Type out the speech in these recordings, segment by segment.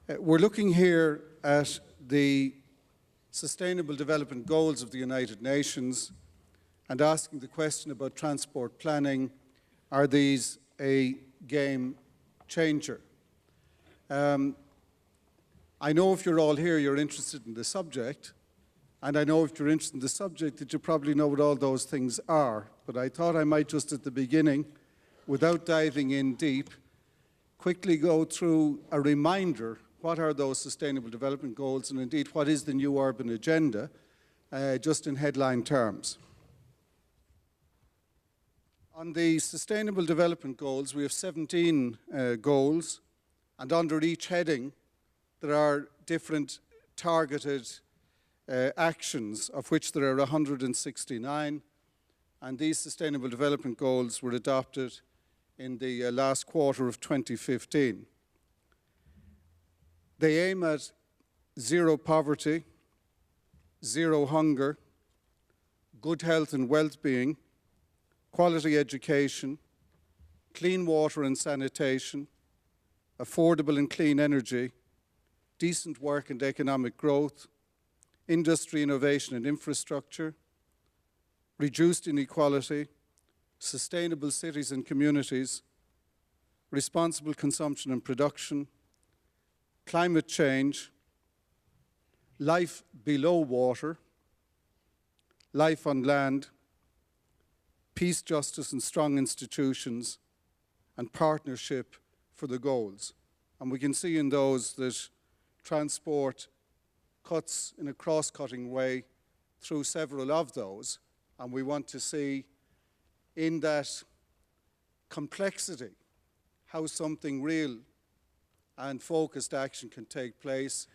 We're looking here at the Sustainable Development Goals of the United Nations and asking the question about transport planning, are these a game changer? I know if you're all here, you're interested in the subject, and I know if you're interested in the subject that you probably know what all those things are, but I thought I might just at the beginning, without diving in deep, quickly go through a reminder, what are those Sustainable Development Goals, and indeed what is the New Urban Agenda, just in headline terms. On the Sustainable Development Goals, we have 17 goals, and under each heading, there are different targeted actions, of which there are 169, and these Sustainable Development Goals were adopted in the last quarter of 2015. They aim at zero poverty, zero hunger, good health and well-being, quality education, clean water and sanitation, affordable and clean energy, decent work and economic growth, industry, innovation and infrastructure, reduced inequality, sustainable cities and communities, responsible consumption and production, climate change, life below water, life on land, peace, justice and strong institutions, and partnership for the goals. And we can see in those that transport cuts in a cross-cutting way through several of those, and we want to see in that complexity how something real and focused action can take place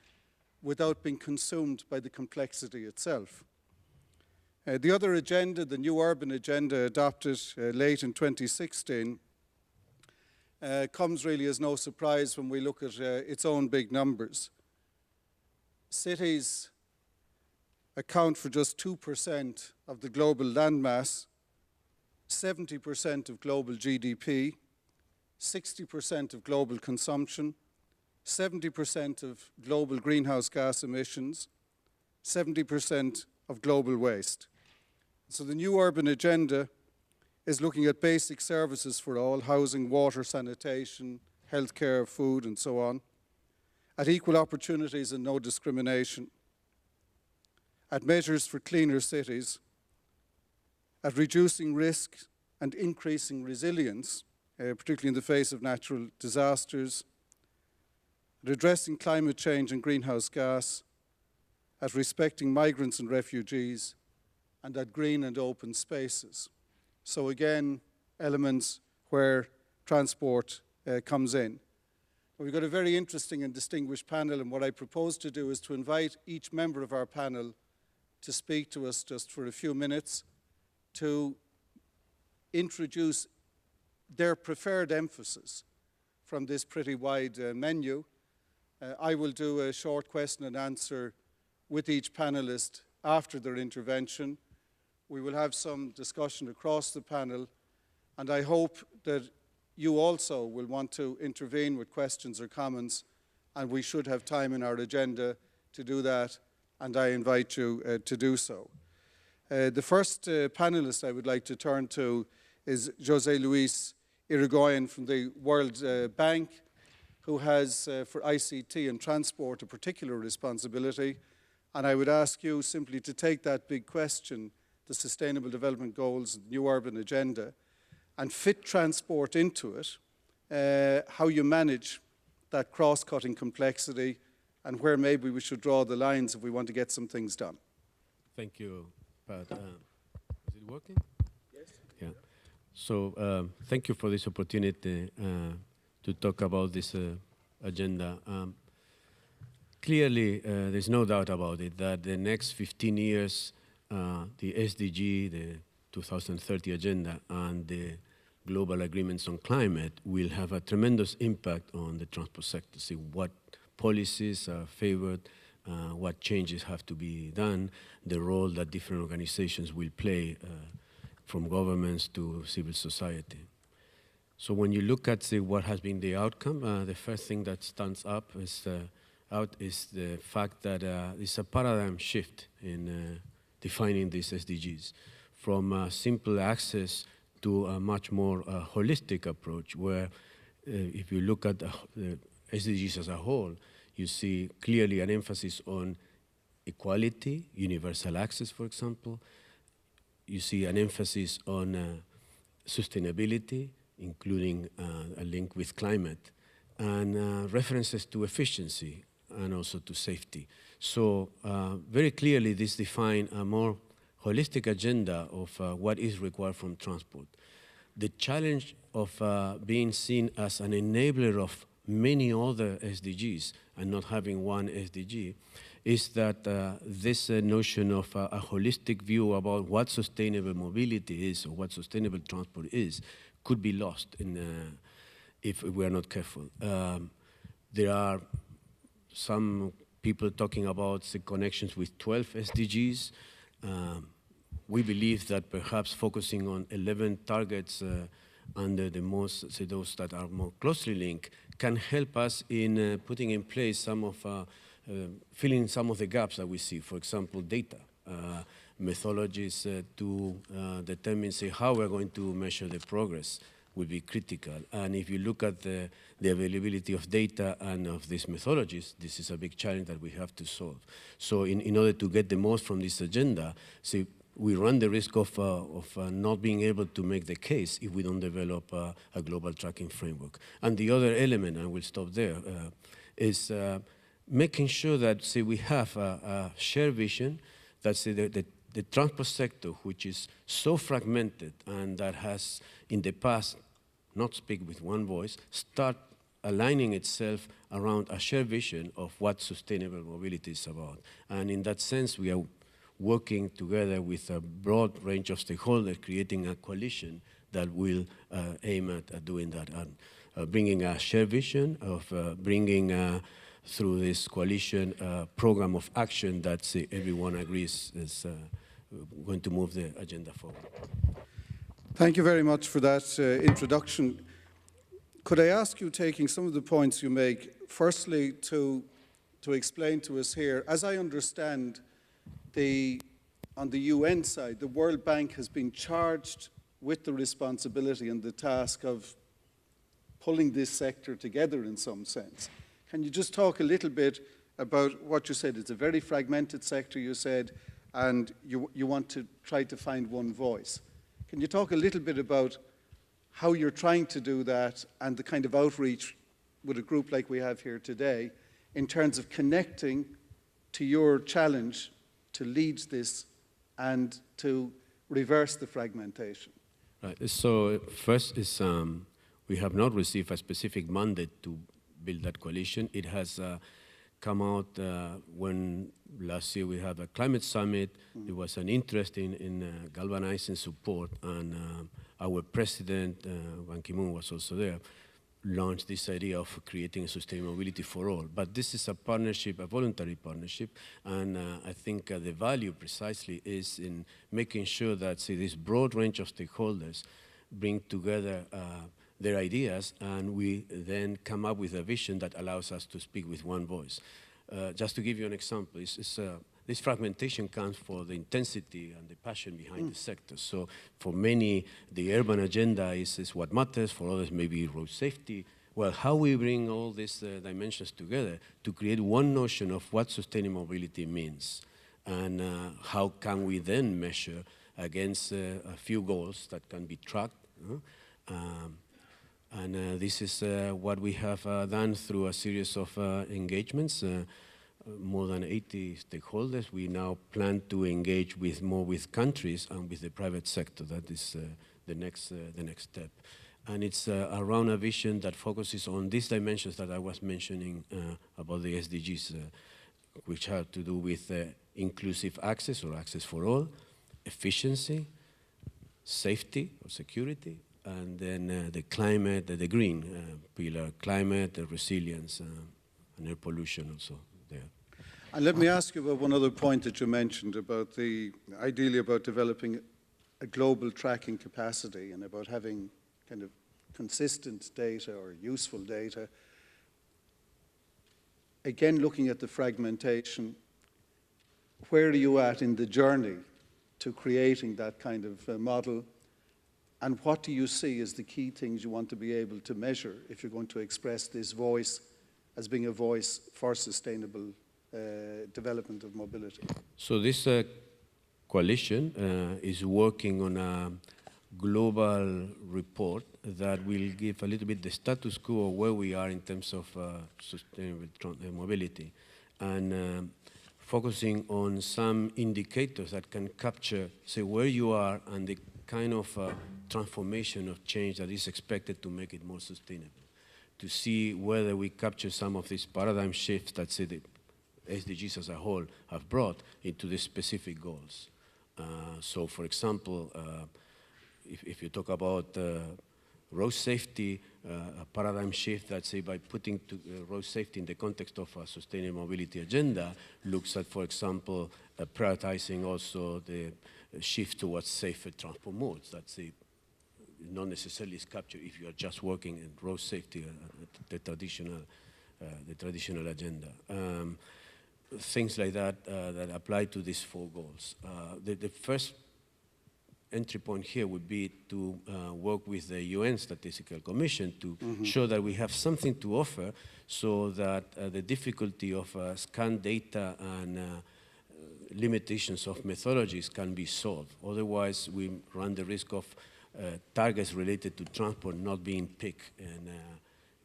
without being consumed by the complexity itself. The other agenda, the New Urban Agenda, adopted late in 2016, comes really as no surprise when we look at its own big numbers. Cities account for just 2% of the global landmass, 70% of global GDP, 60% of global consumption, 70% of global greenhouse gas emissions, 70% of global waste. So the New Urban Agenda is looking at basic services for all, housing, water, sanitation, healthcare, food, and so on, at equal opportunities and no discrimination, at measures for cleaner cities, at reducing risk and increasing resilience, particularly in the face of natural disasters, at addressing climate change and greenhouse gas, at respecting migrants and refugees, and at green and open spaces. So again, elements where transport comes in. We've got a very interesting and distinguished panel, and what I propose to do is to invite each member of our panel to speak to us just for a few minutes to introduce their preferred emphasis from this pretty wide menu. I will do a short question and answer with each panelist after their intervention. We will have some discussion across the panel, and I hope that you also will want to intervene with questions or comments, and we should have time in our agenda to do that, and I invite you to do so. The first panelist I would like to turn to is José Luis Irigoyen from the World Bank, who has for ICT and transport a particular responsibility, and I would ask you simply to take that big question, the Sustainable Development Goals, the New Urban Agenda, and fit transport into it, how you manage that cross-cutting complexity and where maybe we should draw the lines if we want to get some things done. Thank you, Pat. Is it working? Yes. Yeah. So thank you for this opportunity to talk about this agenda. Clearly, there's no doubt about it that the next 15 years, the SDG, the 2030 Agenda, and the global agreements on climate will have a tremendous impact on the transport sector. See what policies are favored, what changes have to be done, the role that different organizations will play, from governments to civil society. So when you look at what has been the outcome, the first thing that stands up is out is the fact that it's a paradigm shift in defining these SDGs from simple access to a much more holistic approach where if you look at the SDGs as a whole, you see clearly an emphasis on equality, universal access, for example. You see an emphasis on sustainability, including a link with climate, and references to efficiency and also to safety. So very clearly this defines a more holistic agenda of what is required from transport. The challenge of being seen as an enabler of many other SDGs and not having one SDG is that this notion of a holistic view about what sustainable mobility is or what sustainable transport is could be lost if we are not careful. There are some people talking about the connections with 12 SDGs. We believe that perhaps focusing on 11 targets under the most, say those that are more closely linked, can help us in putting in place some of, filling some of the gaps that we see. For example, data, methodologies to determine, say, how we're going to measure the progress will be critical. And if you look at the availability of data and of these methodologies, this is a big challenge that we have to solve. So in order to get the most from this agenda, see, we run the risk of not being able to make the case if we don't develop a global tracking framework. And the other element, and we'll stop there, is making sure that, say, we have a shared vision that, say, the transport sector, which is so fragmented and that has, in the past, not speak with one voice, start aligning itself around a shared vision of what sustainable mobility is about. And in that sense, we are working together with a broad range of stakeholders, creating a coalition that will aim at doing that, and bringing a shared vision of bringing through this coalition program of action that everyone agrees is going to move the agenda forward. Thank you very much for that introduction. Could I ask you, taking some of the points you make, firstly to explain to us here, as I understand, on the UN side, the World Bank has been charged with the responsibility and the task of pulling this sector together in some sense. Can you just talk a little bit about what you said? It's a very fragmented sector, you said, and you want to try to find one voice. Can you talk a little bit about how you're trying to do that and the kind of outreach with a group like we have here today in terms of connecting to your challenge to lead this and to reverse the fragmentation? Right. So first is we have not received a specific mandate to build that coalition. It has come out when last year we had a climate summit. There was an interest in galvanizing support, and our president, Ban Ki-moon, was also there, launched this idea of creating a sustainability for all. But this is a partnership, a voluntary partnership, and I think the value precisely is in making sure that, see, this broad range of stakeholders bring together their ideas, and we then come up with a vision that allows us to speak with one voice. Just to give you an example, this fragmentation comes for the intensity and the passion behind the sector. So for many, the urban agenda is what matters. For others, maybe road safety. Well, how we bring all these dimensions together to create one notion of what sustainable mobility means, and how can we then measure against a few goals that can be tracked. And this is what we have done through a series of engagements. More than 80 stakeholders. We now plan to engage more with countries and with the private sector. That is the next step. And it's around a vision that focuses on these dimensions that I was mentioning about the SDGs, which have to do with inclusive access or access for all, efficiency, safety or security, and then the climate, the green pillar, climate, resilience, and air pollution also. And let me ask you about one other point that you mentioned about ideally about developing a global tracking capacity and about having kind of consistent data or useful data. again, looking at the fragmentation, where are you at in the journey to creating that kind of model? And what do you see as the key things you want to be able to measure if you're going to express this voice as being a voice for sustainable development of mobility? So this coalition is working on a global report that will give a little bit the status quo of where we are in terms of sustainable mobility, and focusing on some indicators that can capture, say, where you are and the kind of transformation of change that is expected to make it more sustainable, to see whether we capture some of these paradigm shifts that, say, the SDGs as a whole have brought into the specific goals. So, for example, if you talk about road safety, a paradigm shift that, say, by putting road safety in the context of a sustainable mobility agenda, looks at, for example, prioritizing also the shift towards safer transport modes. That's not necessarily is captured if you are just working in road safety, the traditional agenda. Things like that that apply to these 4 goals. The first entry point here would be to work with the UN Statistical Commission to show that we have something to offer, so that the difficulty of scanned data and limitations of methodologies can be solved. Otherwise, we run the risk of targets related to transport not being picked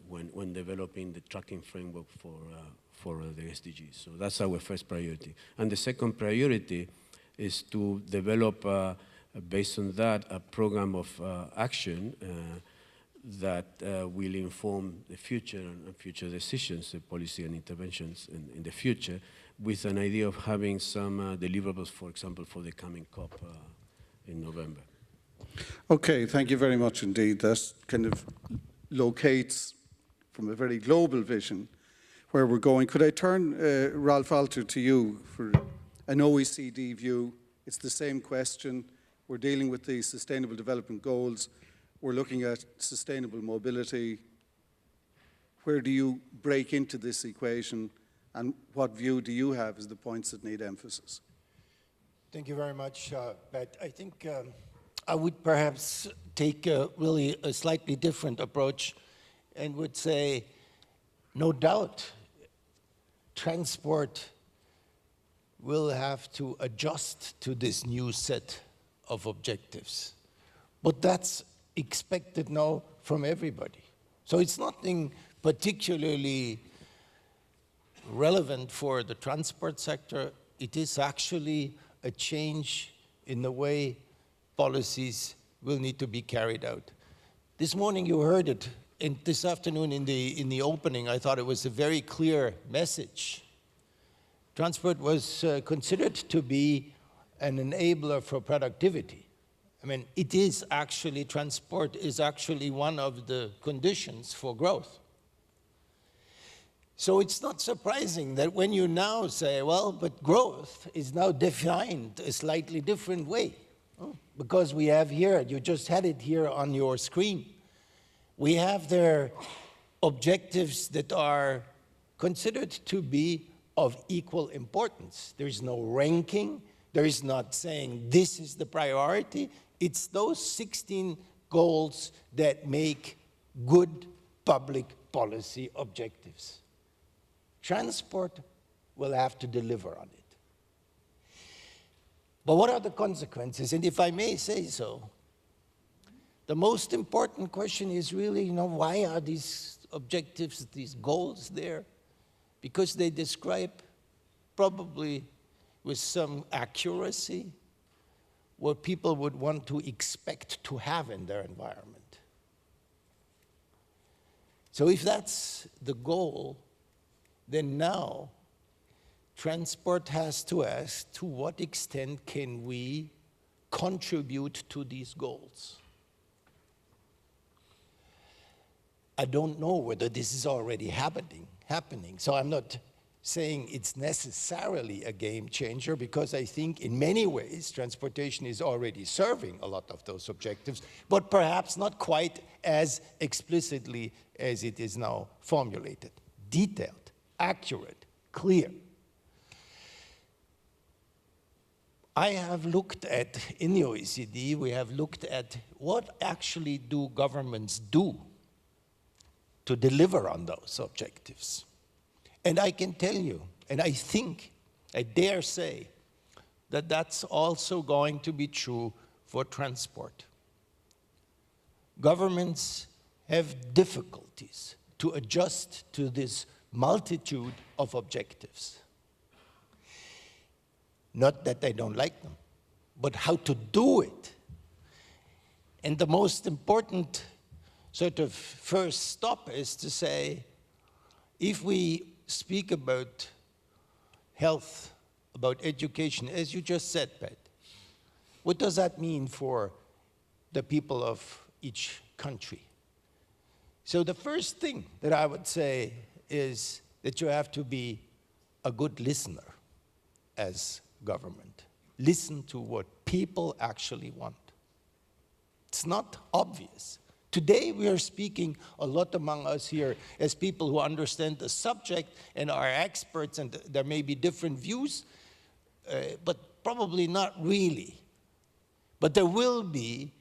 when developing the tracking framework for the SDGs. So that's our first priority. And the second priority is to develop, based on that, a program of action that will inform the future and future decisions, the policy and interventions in the future, with an idea of having some deliverables, for example, for the coming COP in November. Okay, thank you very much indeed. That kind of locates from a very global vision where we're going. Could I turn, Ralph Alter, to you for an OECD view? It's the same question. We're dealing with the Sustainable Development Goals. We're looking at sustainable mobility. Where do you break into this equation, and what view do you have as the points that need emphasis? Thank you very much, Pat. I think I would perhaps take really a slightly different approach and would say, no doubt, transport will have to adjust to this new set of objectives. But that's expected now from everybody. So it's nothing particularly relevant for the transport sector. It is actually a change in the way policies will need to be carried out. This morning you heard it, and this afternoon in the opening I thought it was a very clear message. Transport was considered to be an enabler for productivity. I mean, it is actually, transport is actually one of the conditions for growth. So it's not surprising that when you now say, well, but growth is now defined a slightly different way. Because we have here, you just had it here on your screen, we have there objectives that are considered to be of equal importance. There's no ranking. There is not saying this is the priority. It's those 16 goals that make good public policy objectives. Transport will have to deliver on it. But what are the consequences? And if I may say so, the most important question is really, why are these objectives, these goals there? Because they describe, probably with some accuracy, what people would want to expect to have in their environment. So if that's the goal, then now transport has to ask, to what extent can we contribute to these goals? I don't know whether this is already happening. So I'm not saying it's necessarily a game changer, because I think in many ways transportation is already serving a lot of those objectives, but perhaps not quite as explicitly as it is now formulated. Detailed, accurate, clear. I have looked at, in the OECD, we have looked at what actually do governments do to deliver on those objectives. And I can tell you, and I think, I dare say, that that's also going to be true for transport. Governments have difficulties to adjust to this multitude of objectives. Not that they don't like them, but how to do it. And the most important sort of first stop is to say, if we speak about health, about education, as you just said, Pat, what does that mean for the people of each country? So the first thing that I would say is that you have to be a good listener as government. Listen to what people actually want. It's not obvious. Today we are speaking a lot among us here as people who understand the subject and are experts, and there may be different views, but probably not really. But there will be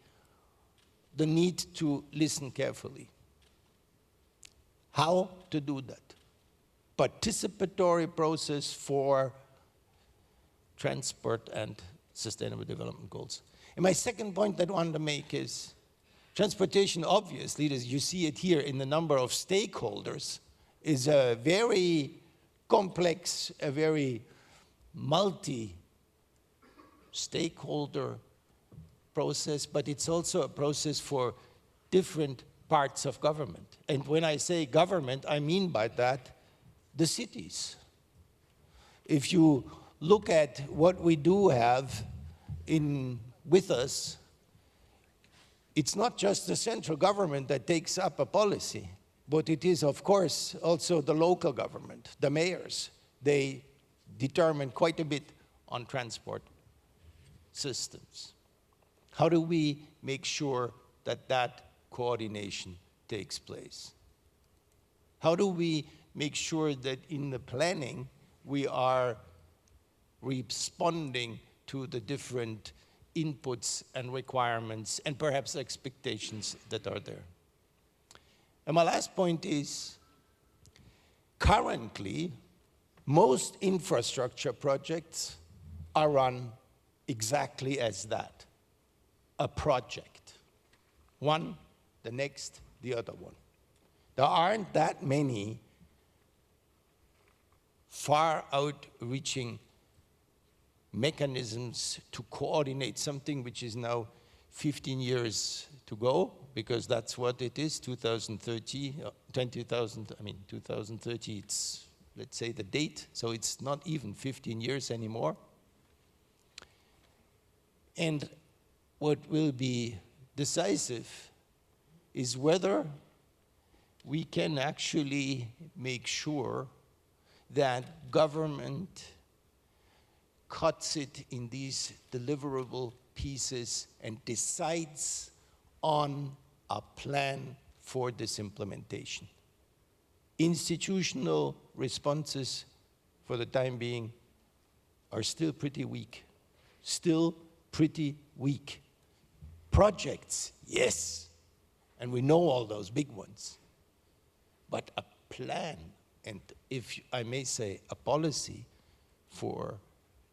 the need to listen carefully. How to do that? Participatory process for transport and sustainable development goals. And my second point that I want to make is transportation, obviously, as you see it here in the number of stakeholders, is a very complex, a very multi-stakeholder process, but it's also a process for different parts of government. And when I say government, I mean by that the cities. If you look at what we do have with us, it's not just the central government that takes up a policy, but it is, of course, also the local government, the mayors. They determine quite a bit on transport systems. How do we make sure that that coordination takes place? How do we make sure that in the planning we are responding to the different inputs and requirements and perhaps expectations that are there? And my last point is, currently, most infrastructure projects are run exactly as that, a project. One, the next, the other one. There aren't that many far outreaching mechanisms to coordinate something which is now 15 years to go, because that's what it is, 2030, 2030, it's, let's say, the date, so it's not even 15 years anymore. And what will be decisive is whether we can actually make sure that government cuts it in these deliverable pieces and decides on a plan for this implementation. Institutional responses, for the time being, are still pretty weak. Still pretty weak. Projects, yes, and we know all those big ones. But a plan, and if I may say, a policy for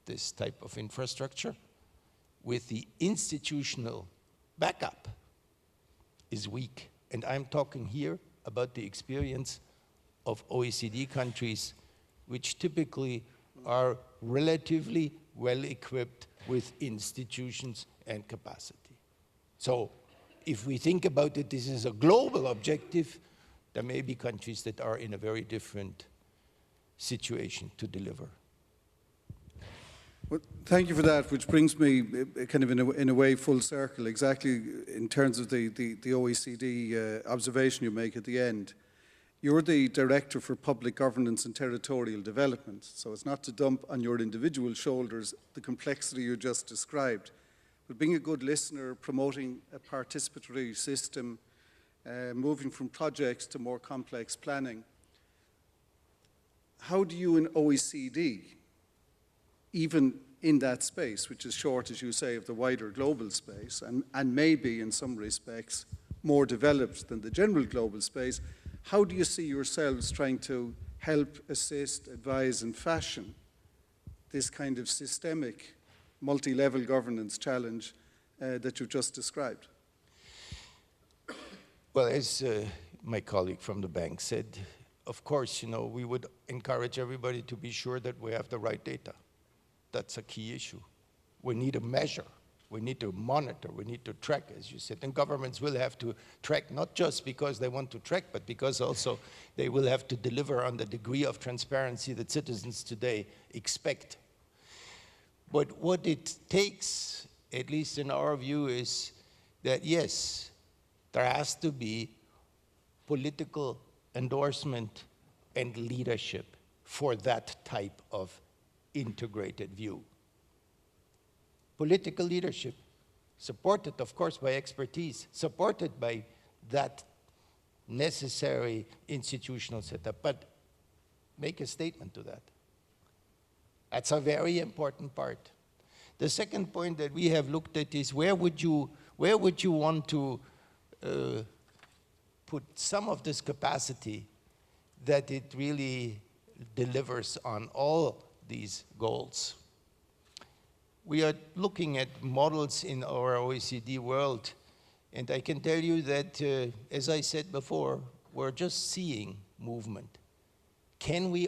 this type of infrastructure with the institutional backup is weak. And I'm talking here about the experience of OECD countries, which typically are relatively well equipped with institutions and capacity. So if we think about it, this is a global objective. There may be countries that are in a very different situation to deliver. Well, thank you for that, which brings me kind of in a way full circle, exactly in terms of the OECD observation you make at the end. You're the Director for Public Governance and Territorial Development, so it's not to dump on your individual shoulders the complexity you just described, but being a good listener, promoting a participatory system, moving from projects to more complex planning. how do you in OECD, even in that space, which is short, as you say, of the wider global space, and maybe in some respects more developed than the general global space, how do you see yourselves trying to help, assist, advise, and fashion this kind of systemic, multi-level governance challenge that you've just described? Well, as my colleague from the bank said, of course, you know, we would encourage everybody to be sure that we have the right data. That's a key issue. We need to measure, we need to monitor, we need to track, as you said. And governments will have to track, not just because they want to track, but because also they will have to deliver on the degree of transparency that citizens today expect. But what it takes, at least in our view, is that yes, there has to be political endorsement and leadership for that type of integrated view. Political leadership, supported, of course, by expertise, supported by that necessary institutional setup, but make a statement to that. That's a very important part. The second point that we have looked at is where would you want to put some of this capacity that it really delivers on all these goals. We are looking at models in our OECD world, and I can tell you that, as I said before, we're just seeing movement. Can we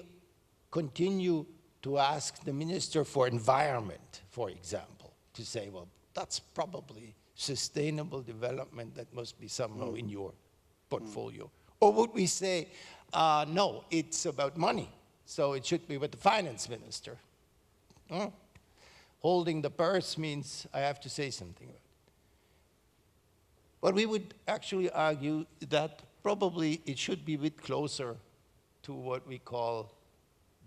continue to ask the Minister for Environment, for example, to say, well, that's probably sustainable development that must be somehow in your portfolio? Or would we say, no, it's about money, so it should be with the finance minister? Holding the purse means I have to say something about it. But we would actually argue that probably it should be a bit closer to what we call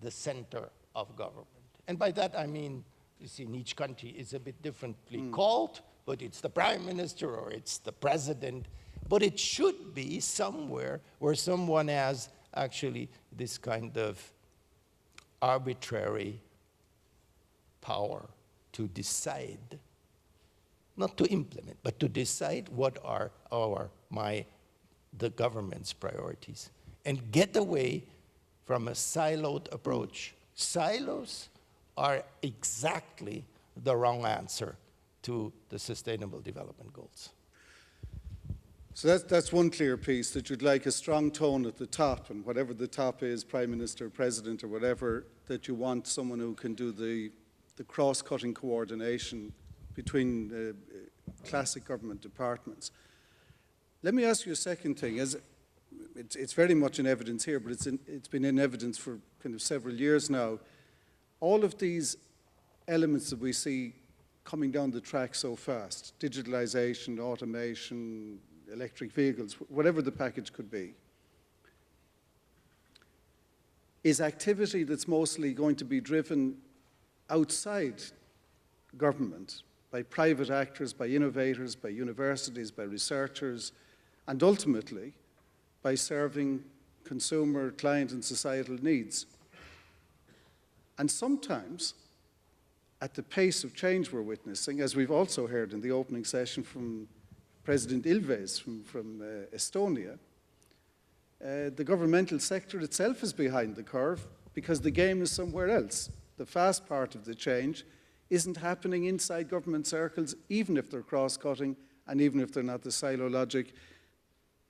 the center of government. And by that I mean, you see, in each country it's a bit differently called, but it's the prime minister or it's the president. But it should be somewhere where someone has actually this kind of arbitrary power to decide, not to implement, but to decide what are the government's priorities, and get away from a siloed approach. Silos are exactly the wrong answer to the Sustainable Development Goals. So that's one clear piece, that you'd like a strong tone at the top, and whatever the top is, Prime Minister, President, or whatever, that you want someone who can do the cross-cutting coordination between classic government departments. Let me ask you a second thing. It's very much in evidence here, but it's been in evidence for kind of several years now. All of these elements that we see coming down the track so fast, digitalization, automation, electric vehicles, whatever the package could be, is activity that's mostly going to be driven outside government by private actors, by innovators, by universities, by researchers, and ultimately by serving consumer, client, and societal needs. And sometimes, at the pace of change we're witnessing, as we've also heard in the opening session from President Ilves from Estonia, the governmental sector itself is behind the curve because the game is somewhere else. The fast part of the change isn't happening inside government circles, even if they're cross-cutting and even if they're not the silo logic.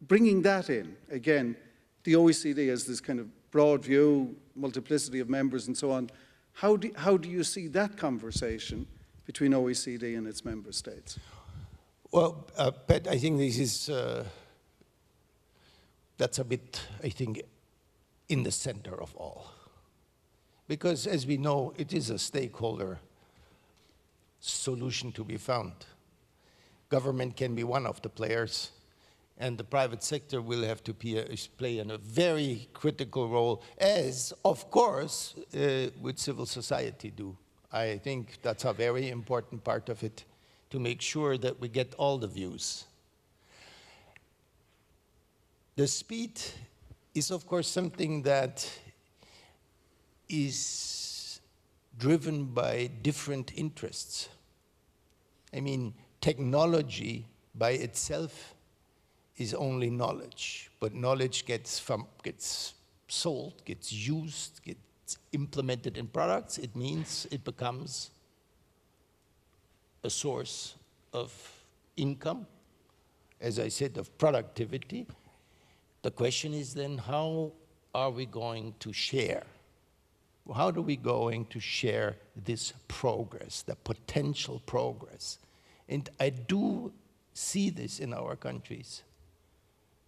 Bringing that in, again, the OECD has this kind of broad view, multiplicity of members and so on. How do you see that conversation between OECD and its member states? Well, Pat, I think this is, that's a bit, I think, in the center of all. Because as we know, it is a stakeholder solution to be found. Government can be one of the players, and the private sector will have to play a very critical role, as, of course, with civil society do. I think that's a very important part of it, to make sure that we get all the views. The speed is, of course, something that is driven by different interests. I mean, technology by itself is only knowledge, but knowledge gets sold, gets used, gets implemented in products. It means it becomes a source of income, as I said, of productivity. The question is then, how are we going to share? How are we going to share this progress, the potential progress? And I do see this in our countries.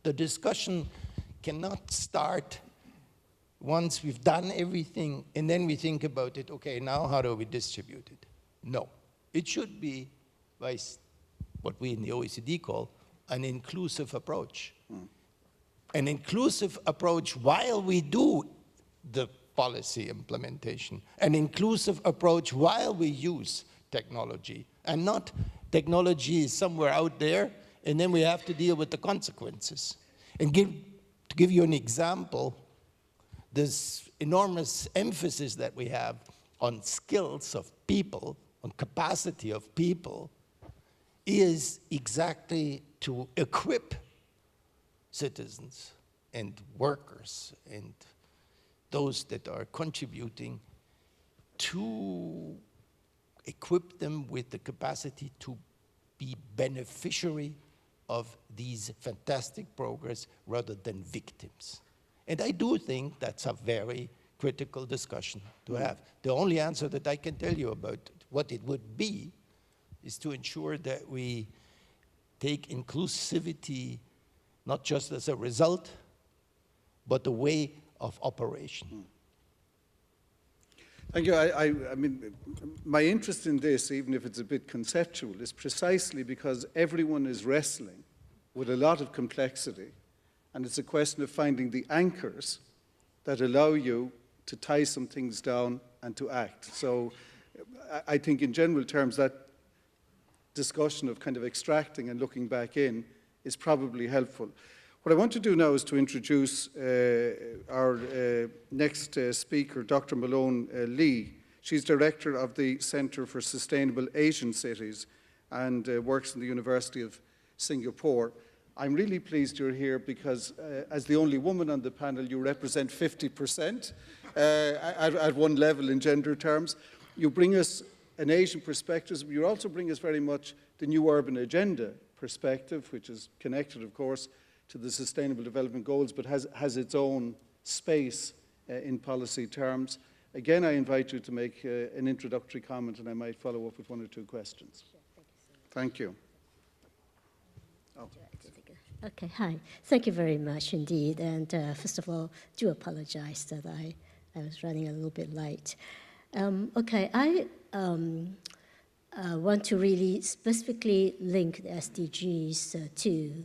The discussion cannot start once we've done everything and then we think about it, okay, now how do we distribute it? No. It should be by what we in the OECD call an inclusive approach. An inclusive approach while we do the policy implementation, an inclusive approach while we use technology, and not technology is somewhere out there and then we have to deal with the consequences. And to give you an example, this enormous emphasis that we have on skills of people, on capacity of people, is exactly to equip citizens and workers and those that are contributing, to equip them with the capacity to be beneficiary of these fantastic progress rather than victims. And I do think that's a very critical discussion to have. The only answer that I can tell you about what it would be is to ensure that we take inclusivity not just as a result, but a way of operation. Thank you. I mean, my interest in this, even if it's a bit conceptual, is precisely because everyone is wrestling with a lot of complexity, and it's a question of finding the anchors that allow you to tie some things down and to act. So I think in general terms that discussion of kind of extracting and looking back in is probably helpful. What I want to do now is to introduce our next speaker, Dr. Malone Lee. She's director of the Center for Sustainable Asian Cities and works in the University of Singapore. I'm really pleased you're here because as the only woman on the panel, you represent 50% at one level in gender terms. You bring us an Asian perspective, but you also bring us very much the new urban agenda perspective, which is connected, of course, to the Sustainable Development Goals, but has its own space in policy terms. Again, I invite you to make an introductory comment, and I might follow up with one or two questions. Sure, thank you so much. Thank you. Okay, hi. Thank you very much indeed. And first of all, do apologize that I was running a little bit late. Okay, I want to really specifically link the SDGs to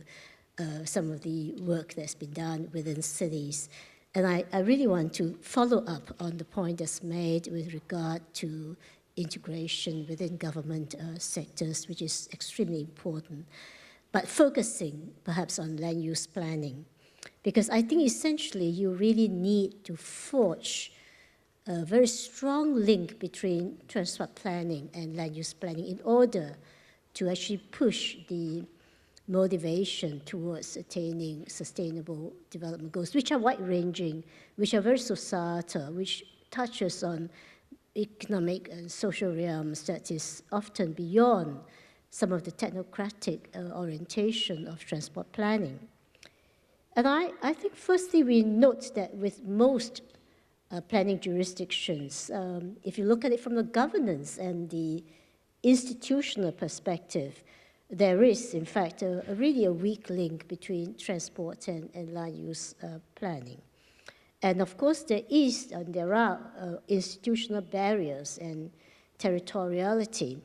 some of the work that's been done within cities. And I really want to follow up on the point that's made with regard to integration within government sectors, which is extremely important, but focusing perhaps on land use planning. Because I think essentially you really need to forge a very strong link between transport planning and land use planning in order to actually push the motivation towards attaining sustainable development goals, which are wide-ranging, which are very societal, which touches on economic and social realms that is often beyond some of the technocratic orientation of transport planning. And I think firstly we note that with most planning jurisdictions, if you look at it from the governance and the institutional perspective, there is, in fact, really a weak link between transport and land use planning. And of course, there are institutional barriers and territoriality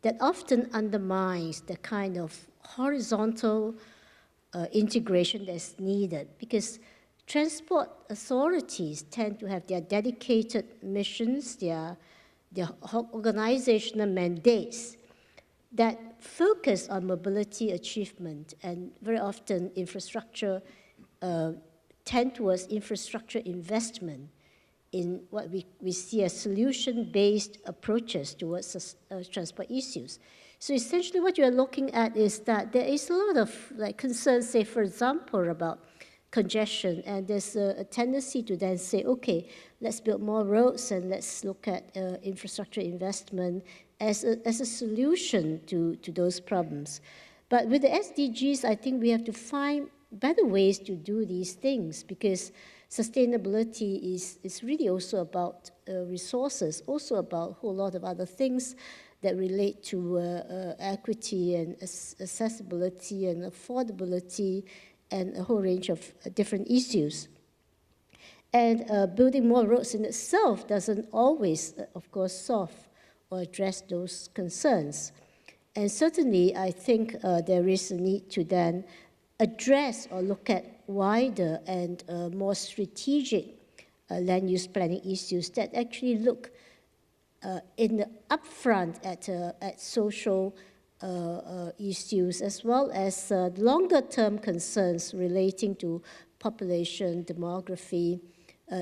that often undermines the kind of horizontal integration that's needed, because transport authorities tend to have their dedicated missions, their organizational mandates that focus on mobility achievement, and very often infrastructure tend towards infrastructure investment in what we see as solution-based approaches towards transport issues. So essentially what you're looking at is that there is a lot of concerns, say, for example, about congestion, and there's a tendency to then say, okay, let's build more roads and let's look at infrastructure investment as a solution to those problems. But with the SDGs, I think we have to find better ways to do these things, because sustainability is really also about resources, also about a whole lot of other things that relate to equity and accessibility and affordability and a whole range of different issues. And building more roads in itself doesn't always, of course, solve or address those concerns. And certainly, I think there is a need to then address or look at wider and more strategic land use planning issues that actually look in the upfront at social issues, as well as longer-term concerns relating to population, demography,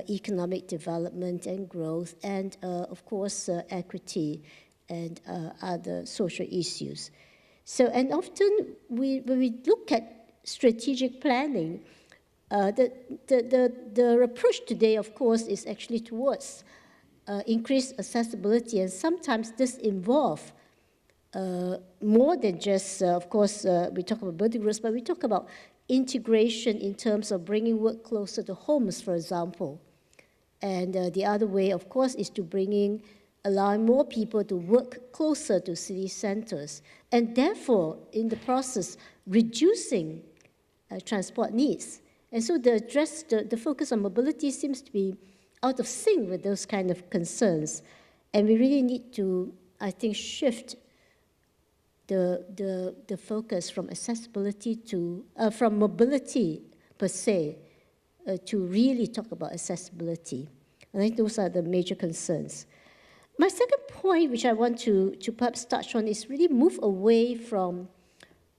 economic development and growth, and of course equity and other social issues. So, and often when we look at strategic planning, the approach today, of course, is actually towards increased accessibility, and sometimes this involves more than just, of course, we talk about building roads, but we talk about integration in terms of bringing work closer to homes, for example. And the other way, of course, is to allowing more people to work closer to city centers, and therefore, in the process, reducing transport needs. And so the focus on mobility seems to be out of sync with those kind of concerns. And we really need to, I think, shift the focus from accessibility to, from mobility per se, to really talk about accessibility. And I think those are the major concerns. My second point, which I want to perhaps touch on, is really move away from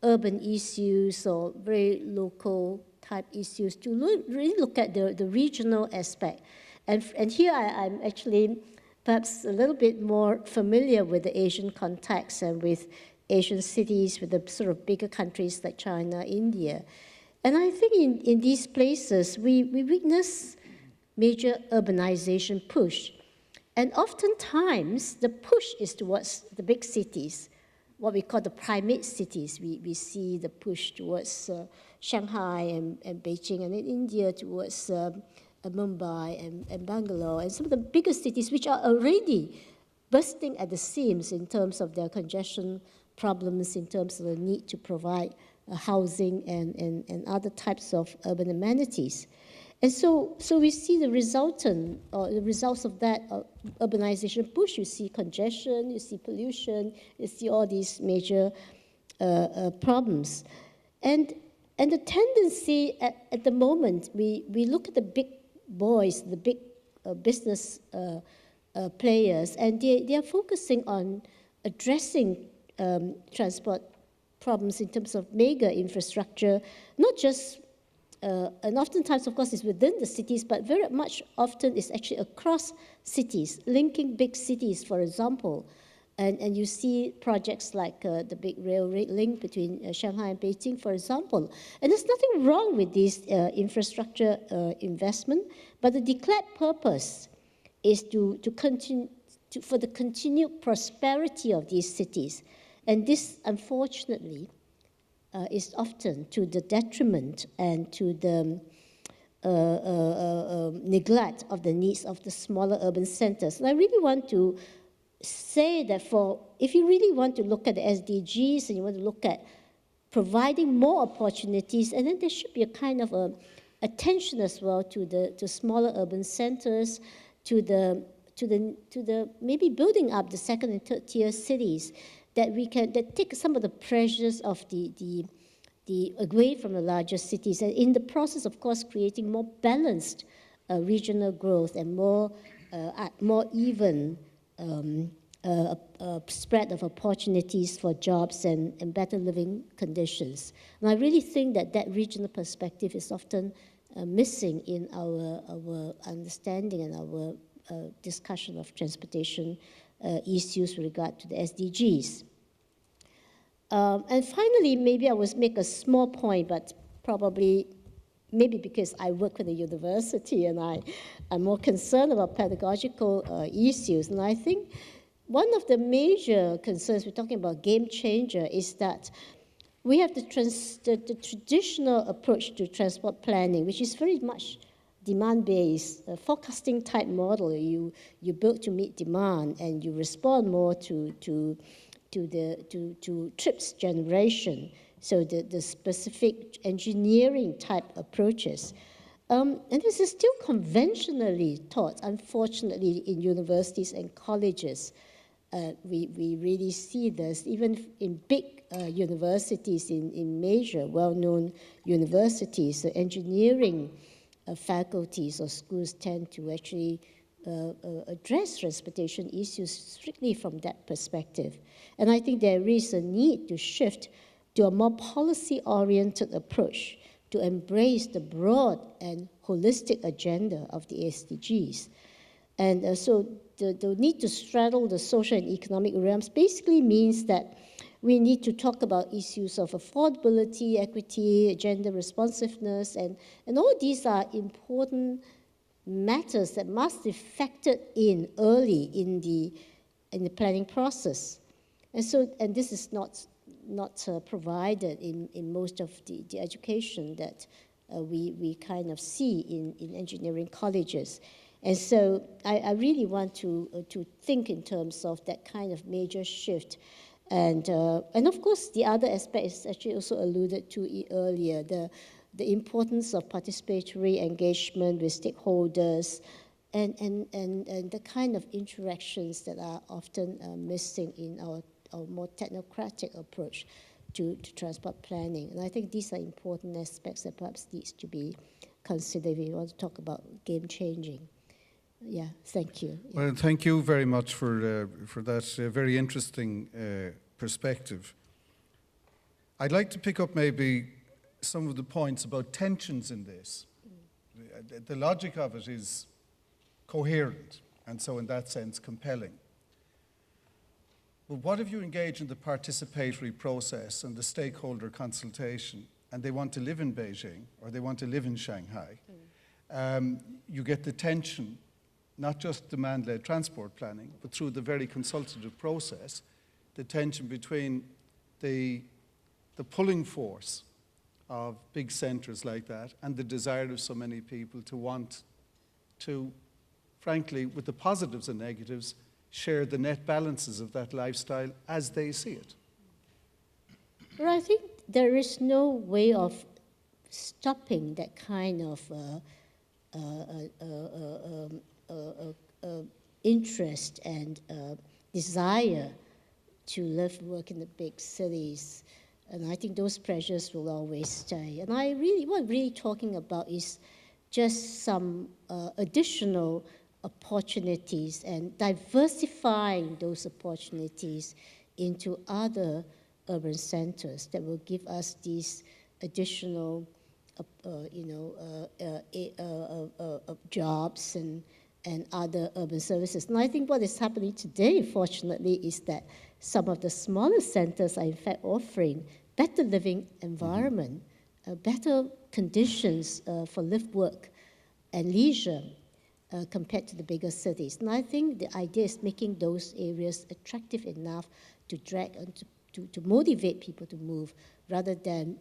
urban issues or very local type issues to really look at the regional aspect. And here I'm actually perhaps a little bit more familiar with the Asian context and with Asian cities, with the sort of bigger countries like China, India. And I think in these places, we witness major urbanization push. And oftentimes, the push is towards the big cities, what we call the primate cities. We see the push towards Shanghai and Beijing, and in India towards Mumbai and Bangalore, and some of the bigger cities which are already bursting at the seams in terms of their congestion problems, in terms of the need to provide housing and other types of urban amenities. And so we see the results of that urbanization push. You see congestion, you see pollution, you see all these major problems. And the tendency at the moment, we look at the big boys, the big business players, and they are focusing on addressing transport problems in terms of mega infrastructure, not just, and oftentimes, of course, it's within the cities, but very much often it's actually across cities, linking big cities, for example. And you see projects like the big rail link between Shanghai and Beijing, for example. And there's nothing wrong with this infrastructure investment, but the declared purpose is for the continued prosperity of these cities. And this, unfortunately, is often to the detriment and to the neglect of the needs of the smaller urban centers. And I really want to say that if you really want to look at the SDGs and you want to look at providing more opportunities, and then there should be a kind of attention as well to smaller urban centers, to the maybe building up the second and third tier cities that take some of the pressures of the away from the larger cities, and in the process, of course, creating more balanced regional growth and more even spread of opportunities for jobs and better living conditions. And I really think that regional perspective is often missing in our understanding and our discussion of transportation issues with regard to the SDGs. And finally, maybe I will make a small point, but probably maybe because I work with a university and I'm more concerned about pedagogical issues. And I think one of the major concerns, we're talking about game changer, is that we have the traditional approach to transport planning, which is very much demand-based, forecasting type model. You build to meet demand, and you respond more to trips generation. So the specific engineering type approaches. And this is still conventionally taught, unfortunately, in universities and colleges. We really see this, even in big universities, in major, well-known universities, the engineering faculties or schools tend to actually address transportation issues strictly from that perspective. And I think there is a need to shift to a more policy-oriented approach to embrace the broad and holistic agenda of the SDGs. And so the need to straddle the social and economic realms basically means that we need to talk about issues of affordability, equity, gender responsiveness, and all these are important matters that must be factored in early in the planning process. And this is not provided in most of the education that we kind of see in engineering colleges. And so I really want to think in terms of that kind of major shift. And of course, the other aspect is actually also alluded to earlier, the importance of participatory engagement with stakeholders and the kind of interactions that are often missing in our more technocratic approach to transport planning. And I think these are important aspects that perhaps needs to be considered if we want to talk about game changing. Yeah, thank you. Yeah. Well, thank you very much for that very interesting perspective. I'd like to pick up maybe some of the points about tensions in this. The logic of it is coherent, and so in that sense compelling. But what if you engage in the participatory process and the stakeholder consultation, and they want to live in Beijing or they want to live in Shanghai? You get the tension, not just demand-led transport planning, but through the very consultative process, the tension between the pulling force of big centres like that and the desire of so many people to want to, frankly, with the positives and negatives, share the net balances of that lifestyle as they see it. Well, I think there is no way of stopping that kind of interest and desire to live, work in the big cities. And I think those pressures will always stay. And what I'm really talking about is just some additional opportunities and diversifying those opportunities into other urban centers that will give us these additional jobs and other urban services. And I think what is happening today, fortunately, is that some of the smaller centers are in fact offering better living environment, better conditions for live, work, and leisure compared to the bigger cities. And I think the idea is making those areas attractive enough to drag and to motivate people to move, rather than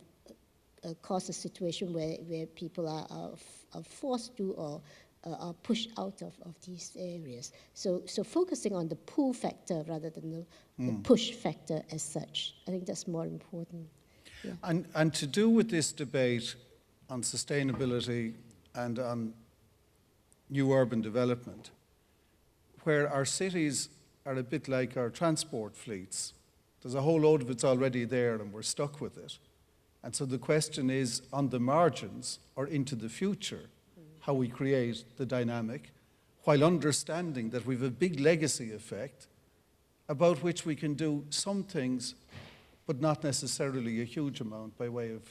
cause a situation where people are forced to or are pushed out of these areas. So focusing on the pull factor rather than the push factor as such, I think that's more important. Yeah. And to do with this debate on sustainability and on new urban development, where our cities are a bit like our transport fleets. There's a whole load of it's already there and we're stuck with it. And so the question is, on the margins or into the future, how we create the dynamic, while understanding that we have a big legacy effect about which we can do some things, but not necessarily a huge amount by way of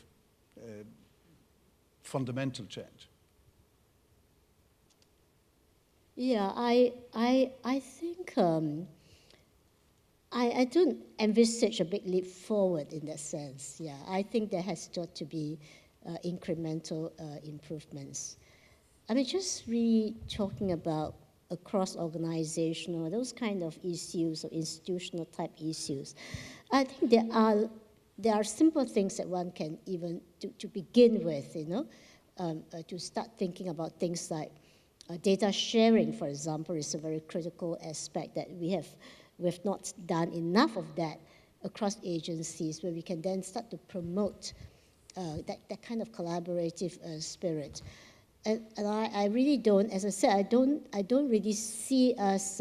fundamental change? Yeah, I think I don't envisage a big leap forward in that sense. Yeah, I think there has got to be incremental improvements. I mean, just really talking about across organizational, those kind of issues or institutional type issues, I think there are simple things that one can even to begin with, you know, to start thinking about things like data sharing, for example, is a very critical aspect that we've not done enough of that across agencies, where we can then start to promote that kind of collaborative spirit. And I really don't, as I said, I don't really see us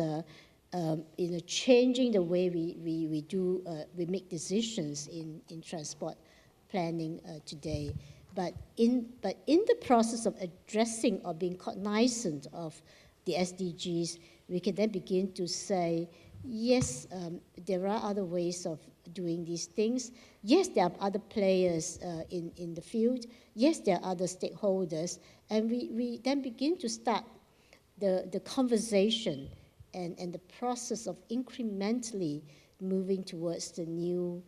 changing the way we make decisions in transport planning today. But in the process of addressing or being cognizant of the SDGs, we can then begin to say, yes, there are other ways of doing these things. Yes, there are other players in the field. Yes, there are other stakeholders. And we then begin to start the conversation and the process of incrementally moving towards the new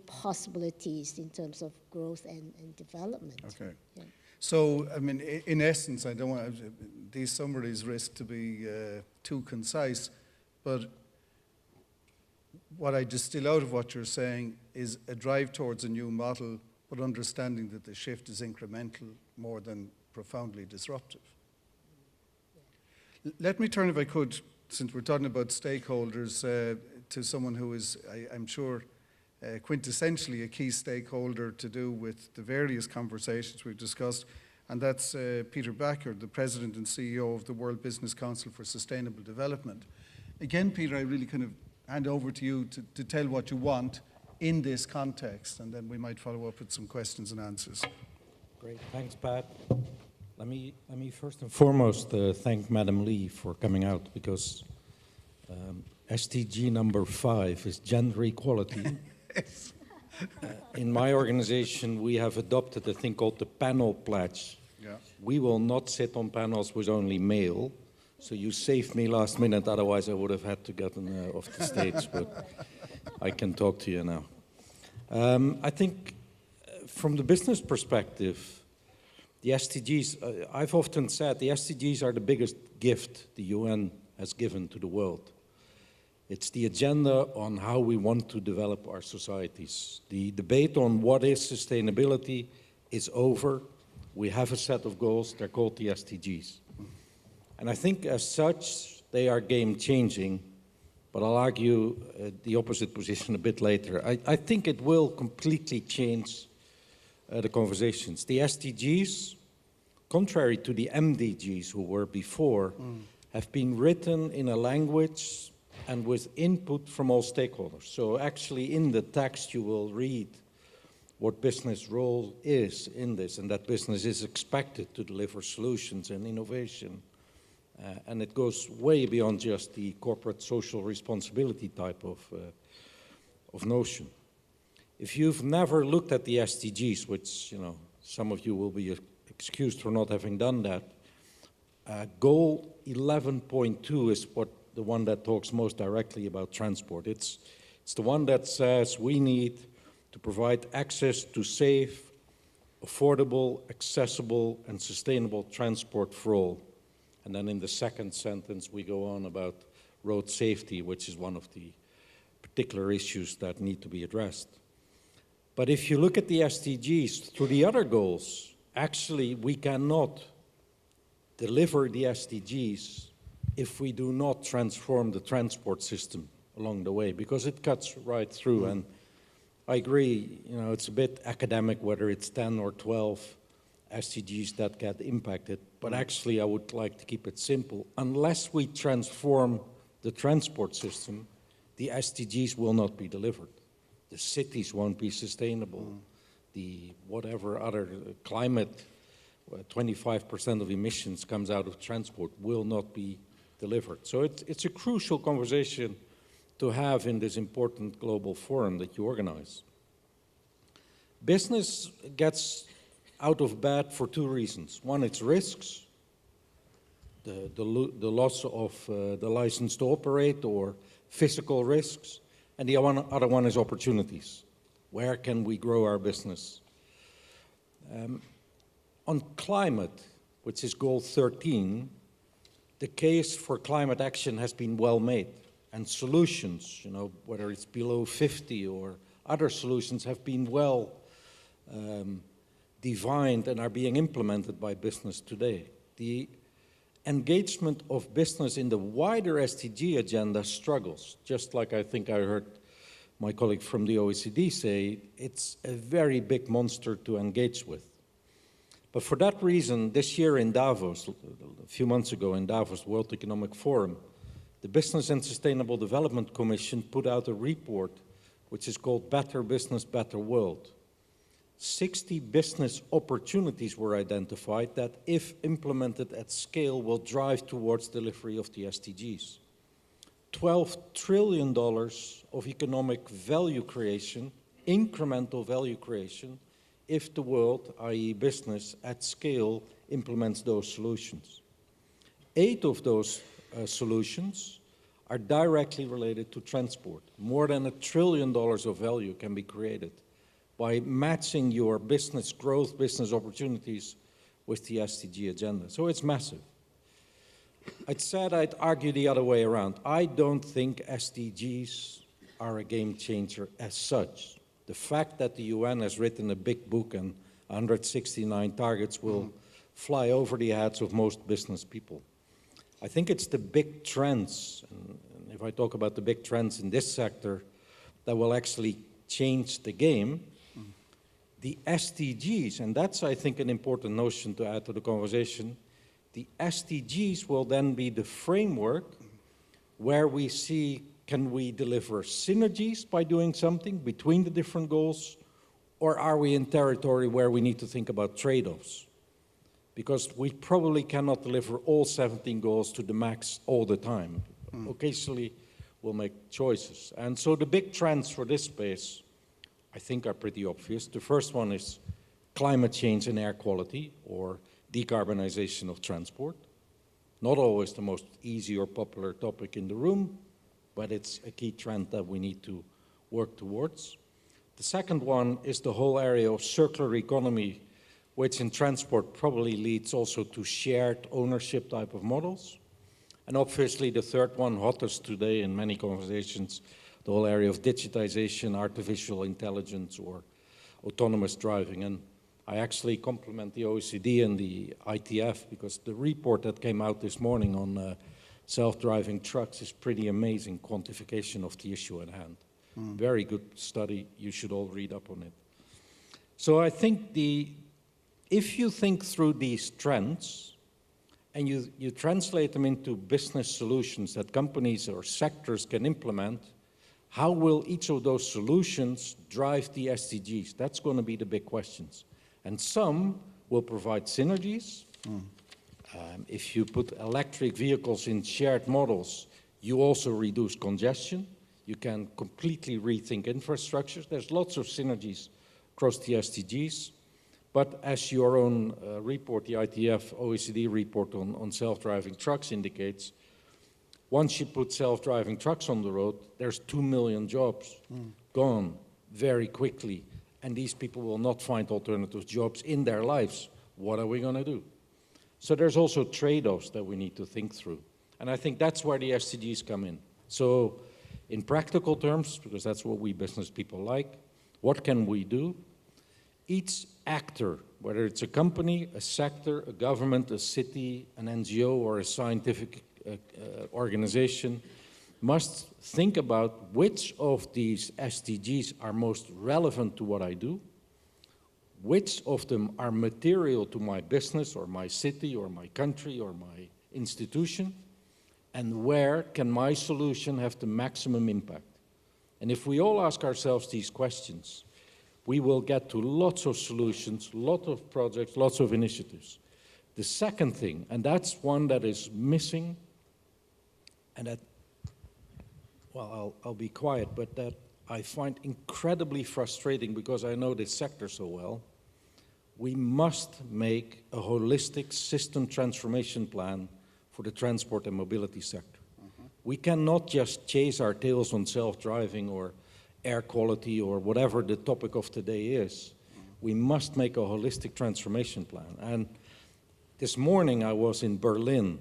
possibilities in terms of growth and development. Okay. Yeah. So, I mean, in essence, I don't want these summaries risk to be too concise, but what I distill out of what you're saying is a drive towards a new model, but understanding that the shift is incremental more than profoundly disruptive. Yeah. Let me turn, if I could, since we're talking about stakeholders, to someone who is, I'm sure, quintessentially a key stakeholder to do with the various conversations we've discussed, and that's Peter Backer, the President and CEO of the World Business Council for Sustainable Development. Again, Peter, I really kind of hand over to you to tell what you want in this context, and then we might follow up with some questions and answers. Great, thanks, Pat. Let me first and foremost thank Madam Lee for coming out, because SDG number 5 is gender equality. In my organization, we have adopted a thing called the panel pledge. Yeah. We will not sit on panels with only male. So you saved me last minute, otherwise I would have had to get off the stage, but I can talk to you now. I think from the business perspective, the SDGs, I've often said the SDGs are the biggest gift the UN has given to the world. It's the agenda on how we want to develop our societies. The debate on what is sustainability is over. We have a set of goals, they're called the SDGs. And I think as such, they are game-changing, but I'll argue the opposite position a bit later. I think it will completely change the conversations. The SDGs, contrary to the MDGs who were before, have been written in a language and with input from all stakeholders. So actually in the text you will read what business role is in this, and that business is expected to deliver solutions and innovation. And it goes way beyond just the corporate social responsibility type of notion. If you've never looked at the SDGs, which some of you will be excused for not having done that, goal 11.2 is the one that talks most directly about transport. It's the one that says we need to provide access to safe, affordable, accessible, and sustainable transport for all. And then in the second sentence, we go on about road safety, which is one of the particular issues that need to be addressed. But if you look at the SDGs through the other goals, actually we cannot deliver the SDGs if we do not transform the transport system along the way, because it cuts right through. And I agree, it's a bit academic whether it's 10 or 12 SDGs that get impacted, but actually I would like to keep it simple. Unless we transform the transport system, the SDGs will not be delivered. The cities won't be sustainable. The whatever other climate, 25% of emissions comes out of transport, will not be delivered. So it's a crucial conversation to have in this important global forum that you organize. Business gets out of bat for two reasons. One, it's risks, the loss of the license to operate or physical risks, and the other one is opportunities. Where can we grow our business? On climate, which is goal 13, the case for climate action has been well made, and solutions, you know, whether it's below 50 or other solutions, have been well defined and are being implemented by business today. The engagement of business in the wider SDG agenda struggles, just like I think I heard my colleague from the OECD say, it's a very big monster to engage with. But for that reason, this year in Davos, a few months ago in Davos, World Economic Forum, the Business and Sustainable Development Commission put out a report which is called Better Business, Better World. 60 business opportunities were identified that, if implemented at scale, will drive towards delivery of the SDGs. $12 trillion of economic value creation, incremental value creation, if the world, i.e. business, at scale implements those solutions. 8 of those solutions are directly related to transport. More than $1 trillion of value can be created by matching your business growth, business opportunities with the SDG agenda. So it's massive. I'd said I'd argue the other way around. I don't think SDGs are a game changer as such. The fact that the UN has written a big book and 169 targets will fly over the heads of most business people. I think it's the big trends, and if I talk about the big trends in this sector, that will actually change the game. The SDGs, and that's, I think, an important notion to add to the conversation, the SDGs will then be the framework where we see, can we deliver synergies by doing something between the different goals, or are we in territory where we need to think about trade-offs? Because we probably cannot deliver all 17 goals to the max all the time. Occasionally, we'll make choices. And so the big trends for this space, I think, are pretty obvious. The first one is climate change and air quality, or decarbonization of transport. Not always the most easy or popular topic in the room, but it's a key trend that we need to work towards. The second one is the whole area of circular economy, which in transport probably leads also to shared ownership type of models. And obviously the third one, hottest today in many conversations, the whole area of digitization, artificial intelligence, or autonomous driving. And I actually compliment the OECD and the ITF, because the report that came out this morning on self-driving trucks is pretty amazing quantification of the issue at hand. Very good study. You should all read up on it. So I think if you think through these trends and you translate them into business solutions that companies or sectors can implement, how will each of those solutions drive the SDGs? That's going to be the big questions. And some will provide synergies. If you put electric vehicles in shared models, you also reduce congestion. You can completely rethink infrastructures. There's lots of synergies across the SDGs. But as your own report, the ITF OECD report on self-driving trucks indicates, once you put self-driving trucks on the road, there's 2 million jobs gone very quickly. And these people will not find alternative jobs in their lives. What are we going to do? So there's also trade-offs that we need to think through. And I think that's where the SDGs come in. So in practical terms, because that's what we business people like, what can we do? Each actor, whether it's a company, a sector, a government, a city, an NGO, or a scientific organization, must think about which of these SDGs are most relevant to what I do, which of them are material to my business or my city or my country or my institution, and where can my solution have the maximum impact. And if we all ask ourselves these questions, we will get to lots of solutions, lots of projects, lots of initiatives. The second thing, and that's one that is missing, and that, well, I'll be quiet, but that I find incredibly frustrating because I know this sector so well. we must make a holistic system transformation plan for the transport and mobility sector. We cannot just chase our tails on self-driving or air quality or whatever the topic of today is. We must make a holistic transformation plan. And this morning I was in Berlin,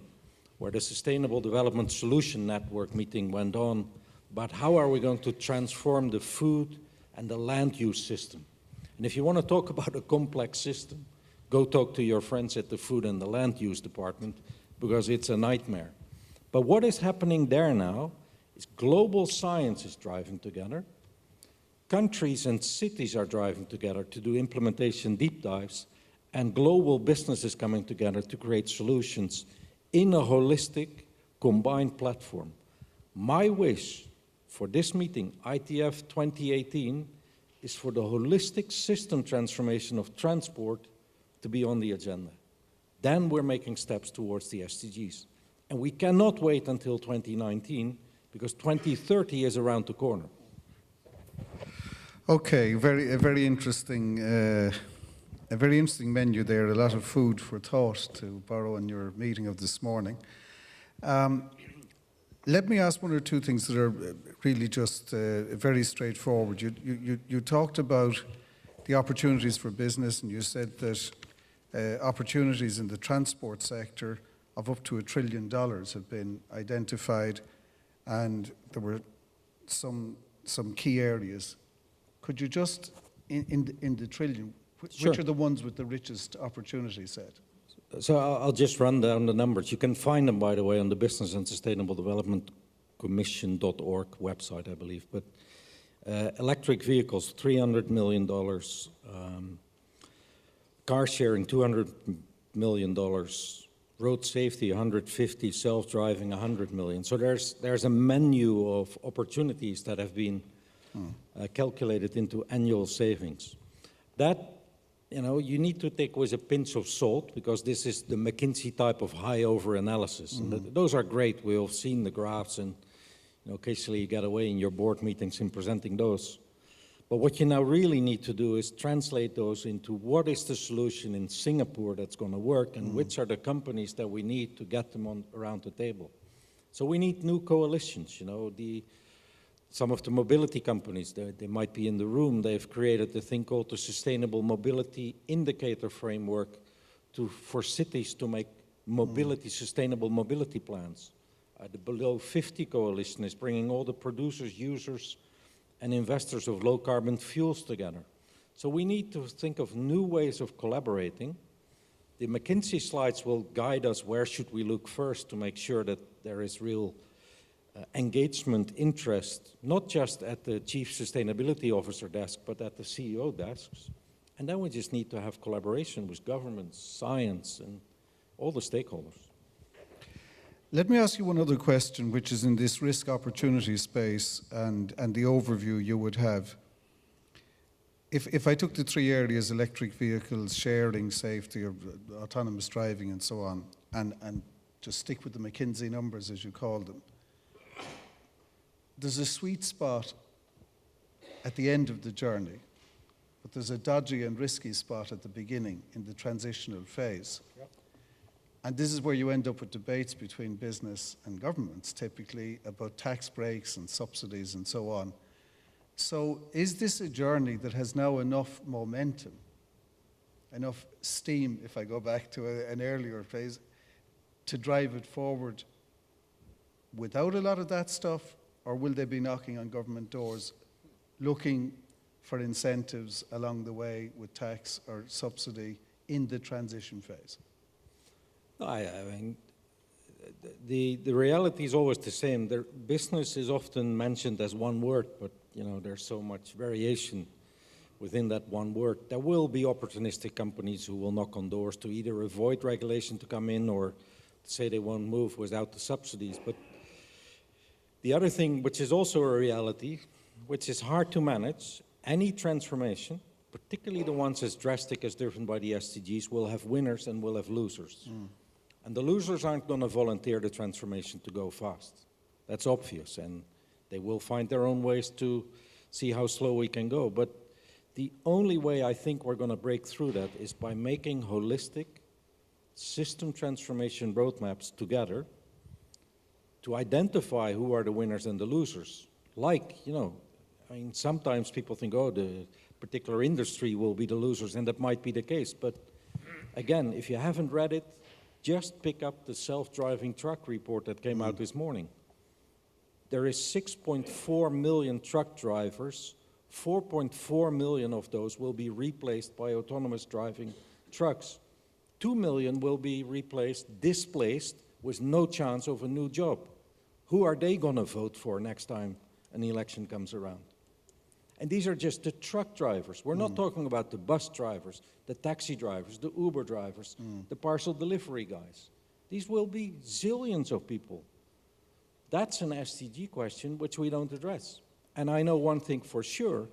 where the Sustainable Development Solution Network meeting went on about how are we going to transform the food and the land use system. And if you want to talk about a complex system, go talk to your friends at the Food and the Land Use Department, because it's a nightmare. But what is happening there now is global science is driving together. Countries and cities are driving together to do implementation deep dives, and global business is coming together to create solutions in a holistic, combined platform. My wish for this meeting, ITF 2018, is for the holistic system transformation of transport to be on the agenda. Then we're making steps towards the SDGs. And we cannot wait until 2019, because 2030 is around the corner. Okay, a very interesting menu there, a lot of food for thought, to borrow on your meeting of this morning. Let me ask one or two things that are really just very straightforward. You talked about the opportunities for business, and you said that opportunities in the transport sector of up to $1 trillion have been identified, and there were some key areas. Could you just, in the trillion, Sure. which are the ones with the richest opportunity set? So I'll just run down the numbers. You can find them, by the way, on the Business and Sustainable Development Commission.org website, I believe. But electric vehicles, $300 million. Car sharing, $200 million. Road safety, 150. Self-driving, 100 million. So there's a menu of opportunities that have been calculated into annual savings. That, you need to take with a pinch of salt, because this is the McKinsey type of high-over analysis. And those are great. We've seen the graphs, and occasionally you get away in your board meetings in presenting those. But what you now really need to do is translate those into what is the solution in Singapore that's going to work, and which are the companies that we need to get them around the table. So we need new coalitions. Some of the mobility companies, they might be in the room, they've created a thing called the Sustainable Mobility Indicator Framework for cities to make sustainable mobility plans. The Below 50 Coalition is bringing all the producers, users, and investors of low-carbon fuels together. So we need to think of new ways of collaborating. The McKinsey slides will guide us where should we look first to make sure that there is real engagement, interest, not just at the Chief Sustainability Officer desk, but at the CEO desks. And then we just need to have collaboration with governments, science, and all the stakeholders. Let me ask you one other question, which is in this risk opportunity space and the overview you would have. If I took the three areas, electric vehicles, sharing, safety, or autonomous driving, and so on, and just stick with the McKinsey numbers, as you call them, there's a sweet spot at the end of the journey, but there's a dodgy and risky spot at the beginning in the transitional phase. Yep. And this is where you end up with debates between business and governments, typically about tax breaks and subsidies and so on. So is this a journey that has now enough momentum, enough steam, if I go back to an earlier phase, to drive it forward without a lot of that stuff? Or will they be knocking on government doors, looking for incentives along the way with tax or subsidy in the transition phase? I mean, the reality is always the same. Business is often mentioned as one word, but there's so much variation within that one word. There will be opportunistic companies who will knock on doors to either avoid regulation to come in or say they won't move without the subsidies. But the other thing, which is also a reality, which is hard to manage, any transformation, particularly the ones as drastic as driven by the SDGs, will have winners and will have losers. And the losers aren't going to volunteer the transformation to go fast. That's obvious, and they will find their own ways to see how slow we can go. But The only way I think we're going to break through that is by making holistic system transformation roadmaps together to identify who are the winners and the losers. Like, you know, I mean, sometimes people think, oh, the particular industry will be the losers, and that might be the case. But again, if you haven't read it, just pick up the self-driving truck report that came out this morning. There is 6.4 million truck drivers. 4.4 million of those will be replaced by autonomous driving trucks. 2 million will be displaced with no chance of a new job. Who are they going to vote for next time an election comes around? And these are just the truck drivers. We're not talking about the bus drivers, the taxi drivers, the Uber drivers, the parcel delivery guys. These will be zillions of people. That's an SDG question which we don't address. And I know one thing for sure,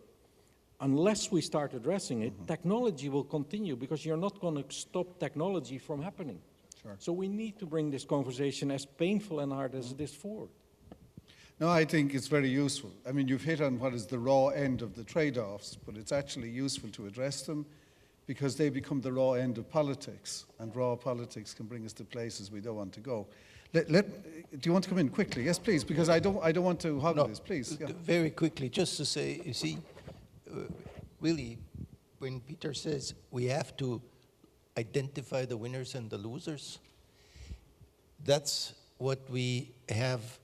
unless we start addressing it, technology will continue because you're not going to stop technology from happening. Sure. So we need to bring this conversation, as painful and hard as it is, forward. No, I think it's very useful. I mean, you've hit on what is the raw end of the trade-offs, but it's actually useful to address them because they become the raw end of politics, and raw politics can bring us to places we don't want to go. Do you want to come in quickly? Yes, please, because I don't want to hog this, please. Yeah. Very quickly, just to say, you see, really, when Peter says we have to identify the winners and the losers, that's what we have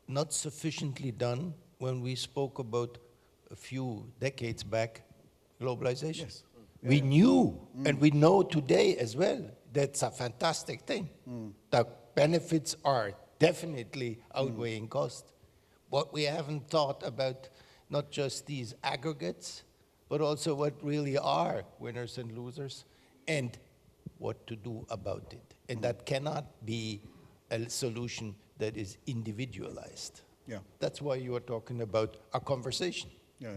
not sufficiently done when we spoke about a few decades back globalization. Yes. We knew, and we know today as well, that's a fantastic thing. The benefits are definitely outweighing cost. What we haven't thought about, not just these aggregates, but also what really are winners and losers, and what to do about it. And that cannot be a solution that is individualized. Yeah. That's why you are talking about a conversation. Yeah.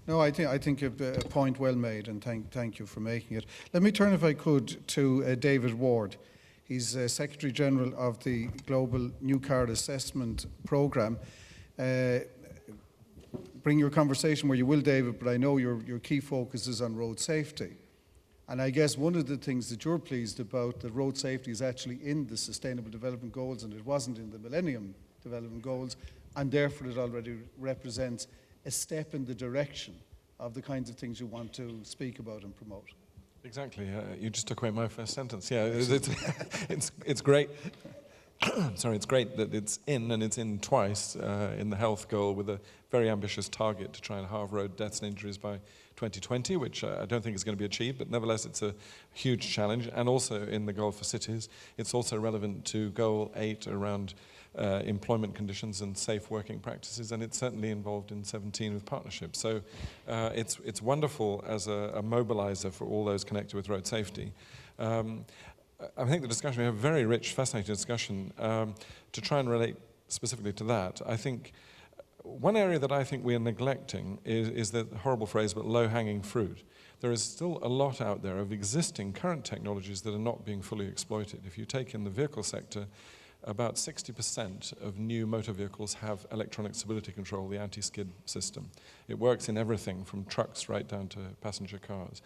No, I think a point well made, and thank you for making it. Let me turn, if I could, to David Ward. He's Secretary General of the Global New Car Assessment Programme. Bring your conversation where you will, David, but I know your key focus is on road safety. And I guess one of the things that you're pleased about, that road safety is actually in the Sustainable Development Goals, and it wasn't in the Millennium Development Goals, and therefore it already represents a step in the direction of the kinds of things you want to speak about and promote. Exactly. You just took away my first sentence. Yeah, it's great. Sorry, it's great that it's in, and it's in twice in the health goal with a very ambitious target to try and halve road deaths and injuries by 2020, which I don't think is going to be achieved, but nevertheless it's a huge challenge. And also in the goal for cities, it's also relevant to goal 8 around employment conditions and safe working practices, and it's certainly involved in 17 with partnerships. So it's wonderful as a mobilizer for all those connected with road safety. I think the discussion, we have a very rich, fascinating discussion. To try and relate specifically to that, I think one area that I think we are neglecting is the horrible phrase, but low-hanging fruit. There is still a lot out there of existing current technologies that are not being fully exploited. If you take in the vehicle sector, about 60% of new motor vehicles have electronic stability control, the anti-skid system. It works in everything from trucks right down to passenger cars.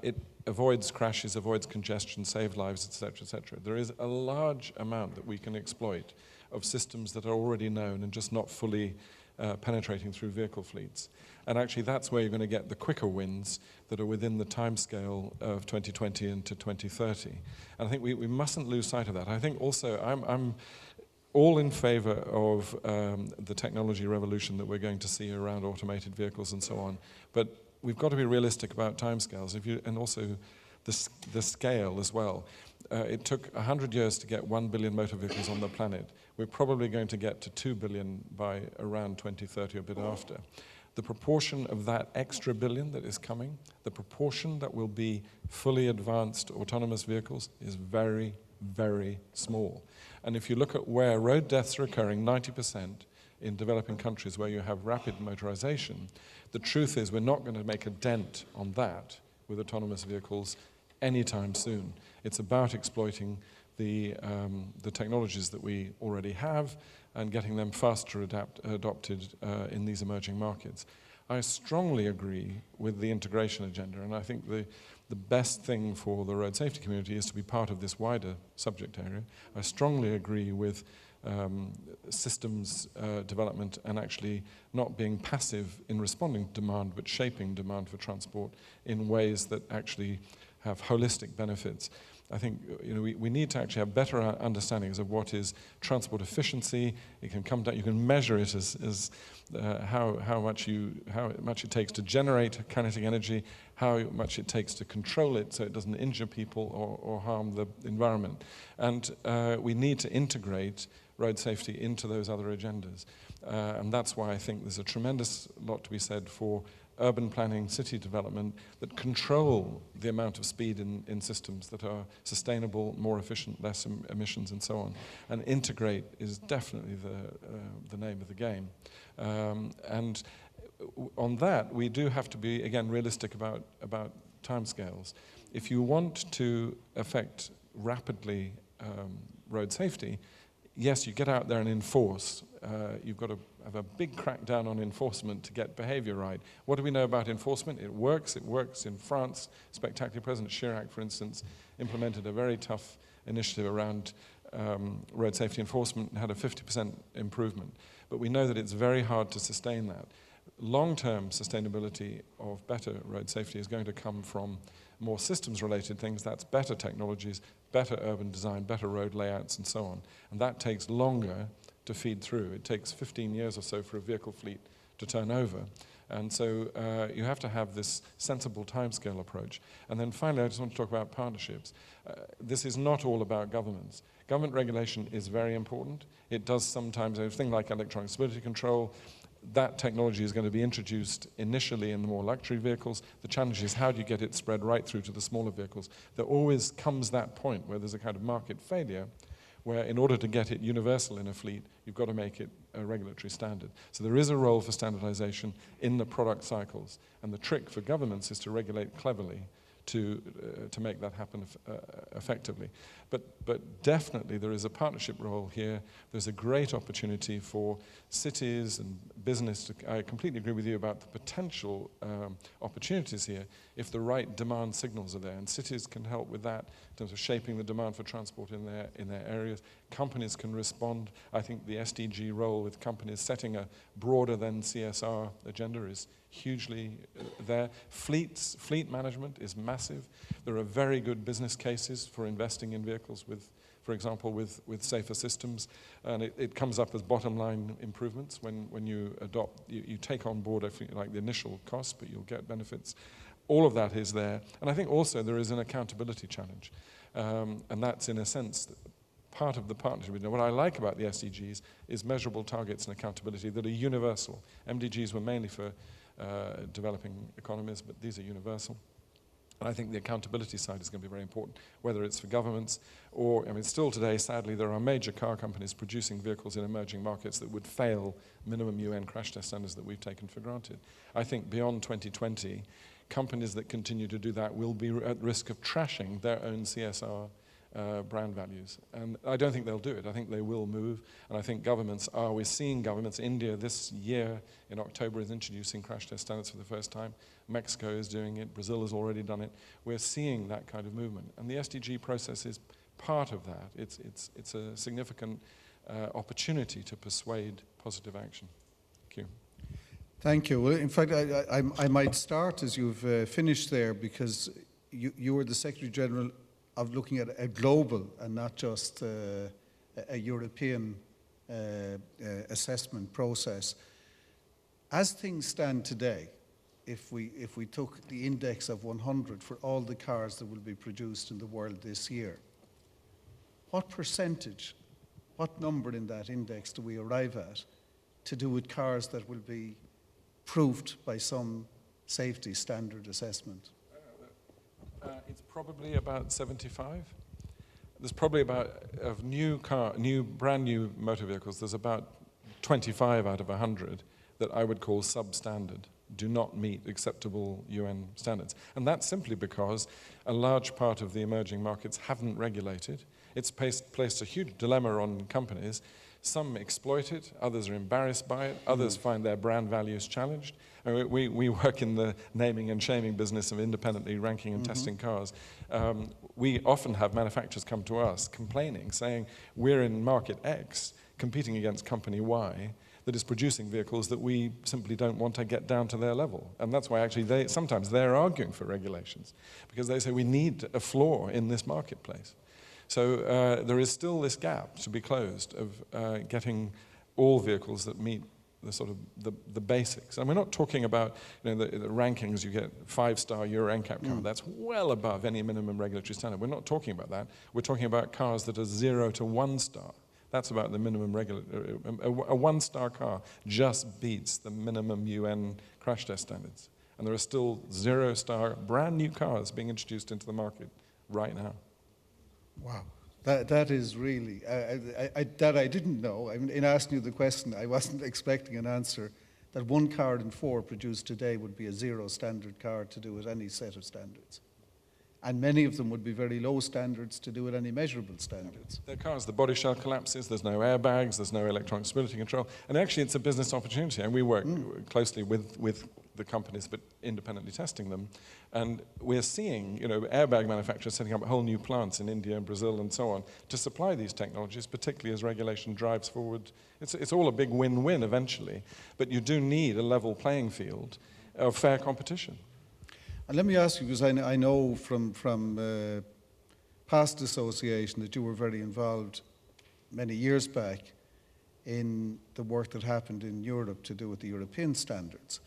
It avoids crashes, avoids congestion, saves lives, etc., etc. There is a large amount that we can exploit of systems that are already known and just not fully penetrating through vehicle fleets. And actually that's where you're going to get the quicker wins that are within the timescale of 2020 into 2030. And I think we mustn't lose sight of that. I think also I'm all in favor of the technology revolution that we're going to see around automated vehicles and so on. But we've got to be realistic about timescales, and also the scale as well. It took 100 years to get 1 billion motor vehicles on the planet. We're probably going to get to 2 billion by around 2030 or a bit after. The proportion of that extra billion that is coming, the proportion that will be fully advanced autonomous vehicles is very, very small. And if you look at where road deaths are occurring, 90% in developing countries where you have rapid motorization, the truth is we're not going to make a dent on that with autonomous vehicles anytime soon. It's about exploiting the technologies that we already have and getting them faster adopted in these emerging markets. I strongly agree with the integration agenda, and I think the best thing for the road safety community is to be part of this wider subject area. I strongly agree with systems development and actually not being passive in responding to demand, but shaping demand for transport in ways that actually have holistic benefits. I think we need to actually have better understandings of what is transport efficiency. It can come down, you can measure it as how much it takes to generate kinetic energy, how much it takes to control it so it doesn't injure people or harm the environment. And we need to integrate road safety into those other agendas. And that's why I think there's a tremendous lot to be said for urban planning, city development, that control the amount of speed in systems that are sustainable, more efficient, less emissions, and so on. And integrate is definitely the name of the game. And on that, we do have to be, again, realistic about timescales. If you want to affect rapidly road safety, yes, you get out there and enforce. You've got to have a big crackdown on enforcement to get behavior right. What do we know about enforcement? It works. It works in France. Spectacular. President Chirac, for instance, implemented a very tough initiative around road safety enforcement and had a 50% improvement. But we know that it's very hard to sustain that. Long-term sustainability of better road safety is going to come from more systems-related things. That's better technologies, better urban design, better road layouts, and so on. And that takes longer to feed through. It takes 15 years or so for a vehicle fleet to turn over. And so you have to have this sensible timescale approach. And then finally, I just want to talk about partnerships. This is not all about governments. Government regulation is very important. It does sometimes, a thing like electronic stability control, that technology is going to be introduced initially in the more luxury vehicles. The challenge is how do you get it spread right through to the smaller vehicles? There always comes that point where there's a kind of market failure, where in order to get it universal in a fleet, you've got to make it a regulatory standard. So there is a role for standardization in the product cycles. And the trick for governments is to regulate cleverly to make that happen effectively. But definitely there is a partnership role here. There's a great opportunity for cities and business I completely agree with you about the potential opportunities here if the right demand signals are there. And cities can help with that in terms of shaping the demand for transport in their areas. Companies can respond. I think the SDG role with companies setting a broader than CSR agenda is hugely there. Fleet management is massive. There are very good business cases for investing in vehicles with, for example, with safer systems. And it comes up as bottom line improvements when you adopt, you take on board, like the initial cost, but you'll get benefits. All of that is there. And I think also there is an accountability challenge. And that's in a sense part of the partnership. What I like about the SDGs is measurable targets and accountability that are universal. MDGs were mainly for developing economies, but these are universal. And I think the accountability side is going to be very important, whether it's for governments or, I mean, still today, sadly, there are major car companies producing vehicles in emerging markets that would fail minimum UN crash test standards that we've taken for granted. I think beyond 2020, companies that continue to do that will be at risk of trashing their own CSR brand values. And I don't think they'll do it. I think they will move. And I think governments are, we're seeing governments, India this year in October is introducing crash test standards for the first time. Mexico is doing it. Brazil has already done it. We're seeing that kind of movement. And the SDG process is part of that. It's a significant opportunity to persuade positive action. Thank you. Thank you. Well, in fact, I might start as you've finished there, because you were the Secretary General of looking at a global and not just a European assessment process. As things stand today, if we took the index of 100 for all the cars that will be produced in the world this year, what percentage, what number in that index do we arrive at to do with cars that will be proved by some safety standard assessment? It's probably about 75. There's probably about, of brand new motor vehicles, there's about 25 out of 100 that I would call substandard, do not meet acceptable UN standards. And that's simply because a large part of the emerging markets haven't regulated. It's placed a huge dilemma on companies. Some exploit it, others are embarrassed by it, others find their brand values challenged. I mean, we work in the naming and shaming business of independently ranking and testing cars. We often have manufacturers come to us complaining, saying, we're in market X, competing against company Y, that is producing vehicles that we simply don't want to get down to their level. And that's why actually sometimes they're arguing for regulations, because they say we need a floor in this marketplace. So there is still this gap to be closed of getting all vehicles that meet the sort of the basics. And we're not talking about the rankings. You get 5-star Euro NCAP car. That's well above any minimum regulatory standard. We're not talking about that. We're talking about cars that are 0 to 1 star. That's about the minimum regulatory. A 1-star car just beats the minimum UN crash test standards. And there are still 0-star brand new cars being introduced into the market right now. Wow, that is really, that I didn't know. I mean, in asking you the question, I wasn't expecting an answer that 1 car in 4 produced today would be a 0 standard car to do with any set of standards. And many of them would be very low standards to do with any measurable standards. They're cars, the body shell collapses, there's no airbags, there's no electronic stability control, and actually it's a business opportunity, and we work closely with the companies, but independently testing them. And we're seeing, airbag manufacturers setting up whole new plants in India and Brazil and so on to supply these technologies, particularly as regulation drives forward. It's all a big win-win eventually, but you do need a level playing field of fair competition. And let me ask you, because I know from past association that you were very involved many years back in the work that happened in Europe to do with the European standards.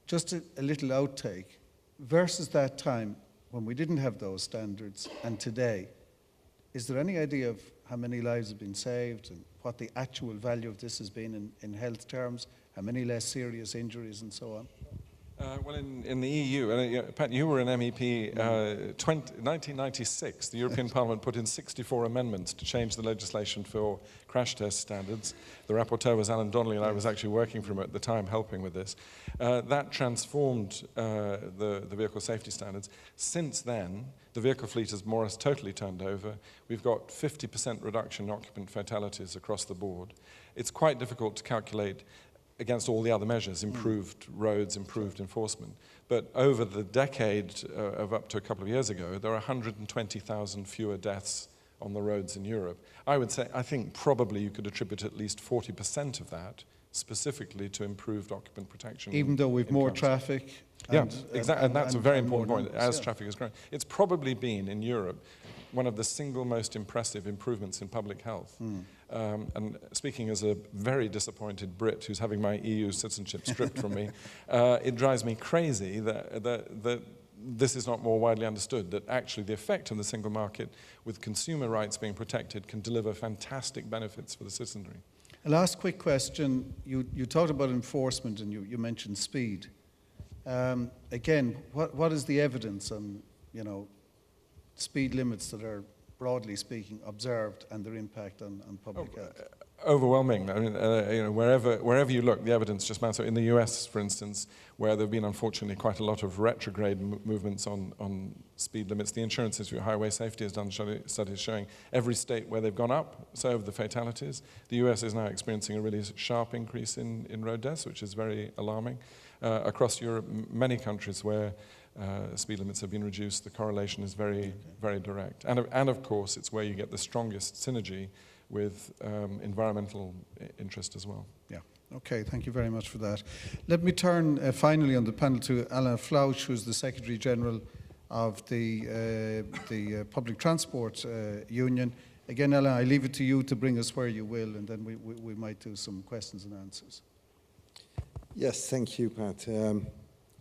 Just a little outtake, versus that time when we didn't have those standards and today, is there any idea of how many lives have been saved and what the actual value of this has been in health terms, how many less serious injuries and so on? Well, in the EU, Pat, you were an MEP, 1996, the European Parliament put in 64 amendments to change the legislation for crash test standards. The rapporteur was Alan Donnelly, and I was actually working for him at the time, helping with this. That transformed the vehicle safety standards. Since then, the vehicle fleet has more or less totally turned over. We've got 50% reduction in occupant fatalities across the board. It's quite difficult to calculate against all the other measures, improved roads, improved enforcement. But over the decade of up to a couple of years ago, there are 120,000 fewer deaths on the roads in Europe. I think probably you could attribute at least 40% of that specifically to improved occupant protection. Even though we've more traffic? Yeah, exactly, and that's a very important point, as traffic is growing. It's probably been, in Europe, one of the single most impressive improvements in public health. And speaking as a very disappointed Brit who's having my EU citizenship stripped from me, it drives me crazy that this is not more widely understood, that actually the effect of the single market with consumer rights being protected can deliver fantastic benefits for the citizenry. A last quick question. You talked about enforcement and you mentioned speed. Again, what is the evidence on, speed limits that are, broadly speaking, observed and their impact on public health? Overwhelming. I mean, wherever you look, the evidence just mounts. So in the US, for instance, where there have been, unfortunately, quite a lot of retrograde movements on speed limits, the Insurance Institute of Highway Safety has done studies showing every state where they've gone up, so have the fatalities. The US is now experiencing a really sharp increase in road deaths, which is very alarming. Across Europe, many countries where speed limits have been reduced, the correlation is very, very direct. And of course, it's where you get the strongest synergy with environmental interest as well. Yeah. Okay, thank you very much for that. Let me turn finally on the panel to Alain Flausch, who's the Secretary General of the Public Transport Union. Again, Alain, I leave it to you to bring us where you will, and then we might do some questions and answers. Yes, thank you, Pat.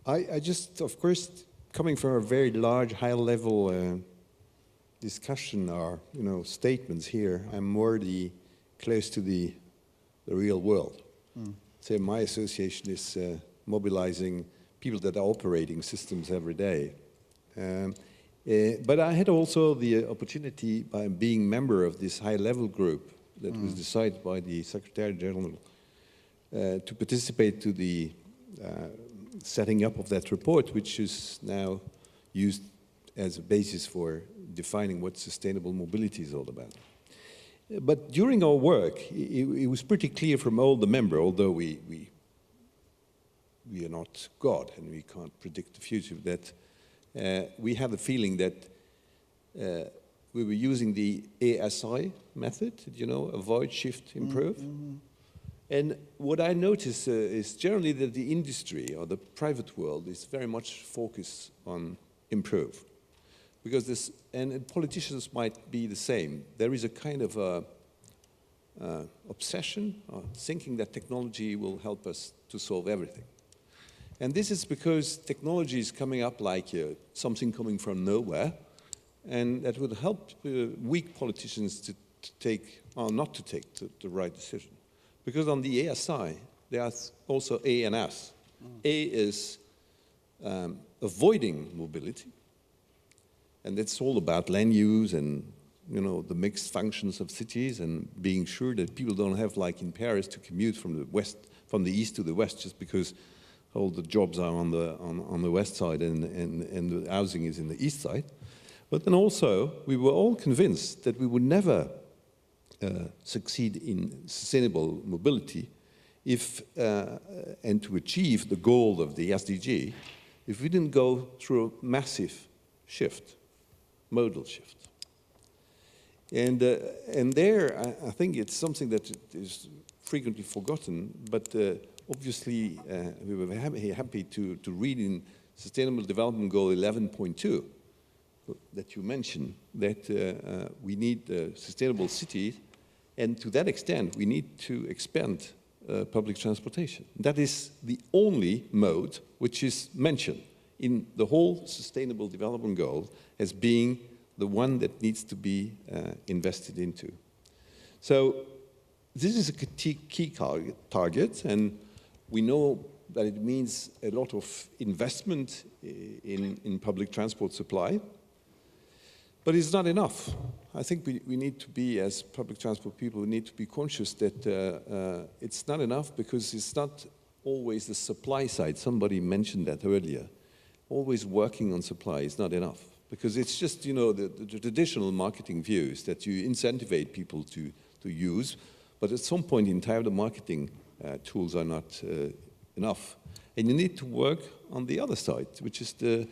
I just, of course, coming from a very large, high-level discussion or statements here, I'm more close to the real world. So my association is mobilizing people that are operating systems every day. But I had also the opportunity, by being member of this high-level group that was decided by the Secretary General, to participate to the setting up of that report, which is now used as a basis for defining what sustainable mobility is all about. But during our work, it was pretty clear from all the members, although we are not God and we can't predict the future, that we had the feeling that we were using the ASI method, you know, avoid, shift, improve. Mm-hmm. And what I notice is generally that the industry or the private world is very much focused on improve. Because this, and politicians might be the same, there is a kind of obsession or thinking that technology will help us to solve everything. And this is because technology is coming up like something coming from nowhere, and that would help weak politicians to take, or not to take the right decision. Because on the ASI, there's also A and S. A is avoiding mobility, and that's all about land use and, you know, the mixed functions of cities and being sure that people don't have, like in Paris, to commute from the west, from the east to the west, just because all the jobs are on the west side and the housing is in the east side. But then also, we were all convinced that we would never succeed in sustainable mobility if, and to achieve the goal of the SDG, if we didn't go through a massive shift, modal shift. And there, I think it's something that is frequently forgotten, but obviously we were happy to read in Sustainable Development Goal 11.2 that you mentioned, that we need sustainable cities, and to that extent, we need to expand public transportation. That is the only mode which is mentioned in the whole Sustainable Development Goal as being the one that needs to be invested into. So this is a key target, and we know that it means a lot of investment in public transport supply. But it's not enough. I think we need to be, as public transport people, we need to be conscious that it's not enough because it's not always the supply side. Somebody mentioned that earlier. Always working on supply is not enough because it's just, you know, the traditional marketing views that you incentivize people to use, but at some point in time the marketing tools are not enough. And you need to work on the other side, which is the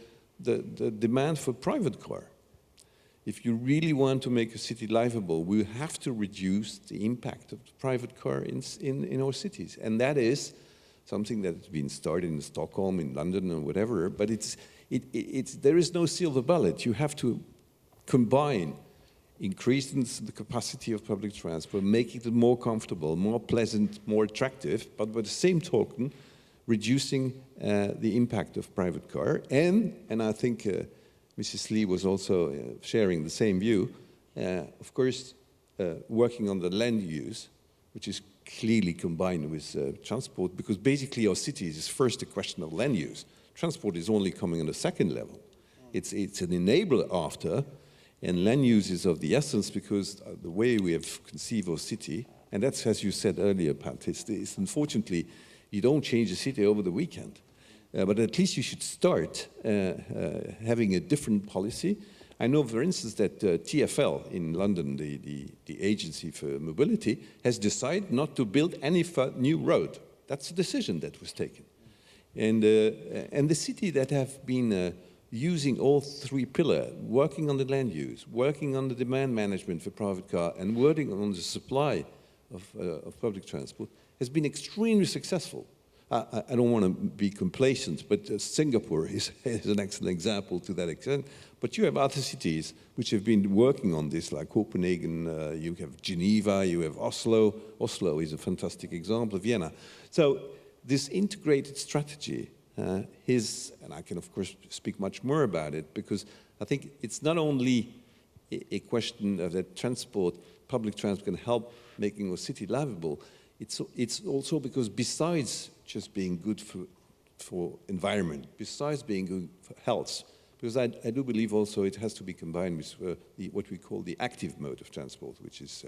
demand for private car. If you really want to make a city livable, we have to reduce the impact of the private car in our cities. And that is something that has been started in Stockholm, in London, or whatever, but there is no silver bullet. You have to combine increasing the capacity of public transport, making it more comfortable, more pleasant, more attractive, but by the same token, reducing the impact of private car. And I think Mrs. Lee was also sharing the same view, of course, working on the land use, which is clearly combined with transport, because basically our cities is first a question of land use. Transport is only coming on the second level. It's an enabler after, and land use is of the essence because the way we have conceived our city, and that's, as you said earlier, Pat, it's unfortunately, you don't change a city over the weekend. But at least you should start having a different policy. I know, for instance, that TfL in London, the agency for mobility, has decided not to build any new road. That's a decision that was taken. And the city that have been using all three pillars, working on the land use, working on the demand management for private car, and working on the supply of public transport, has been extremely successful. I don't want to be complacent, but Singapore is an excellent example to that extent. But you have other cities which have been working on this, like Copenhagen, you have Geneva, you have Oslo. Oslo is a fantastic example, Vienna. So this integrated strategy is, and I can of course speak much more about it, because I think it's not only a question of that public transport can help making a city livable, it's also because besides just being good for environment, besides being good for health, because I do believe also it has to be combined with what we call the active mode of transport, which is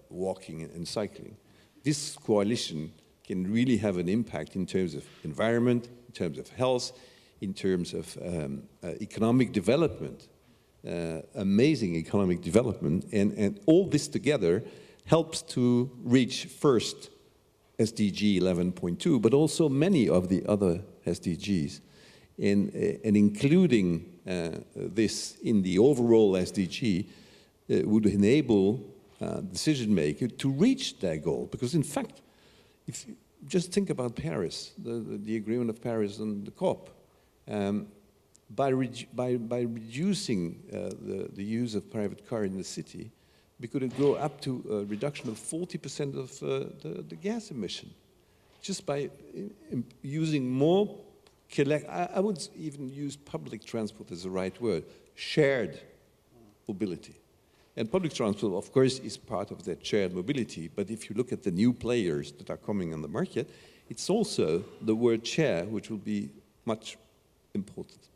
walking and cycling. This coalition can really have an impact in terms of environment, in terms of health, in terms of economic development. amazing economic development, and all this together helps to reach first SDG 11.2, but also many of the other SDGs. And including this in the overall SDG would enable decision makers to reach their goal. Because in fact, if you just think about Paris, the Agreement of Paris and the COP, by reducing the use of private car in the city, we could go up to a reduction of 40% of the gas emission, just by using more I would even use public transport as the right word, shared mobility. And public transport, of course, is part of that shared mobility, but if you look at the new players that are coming on the market, it's also the word share, which will be much important.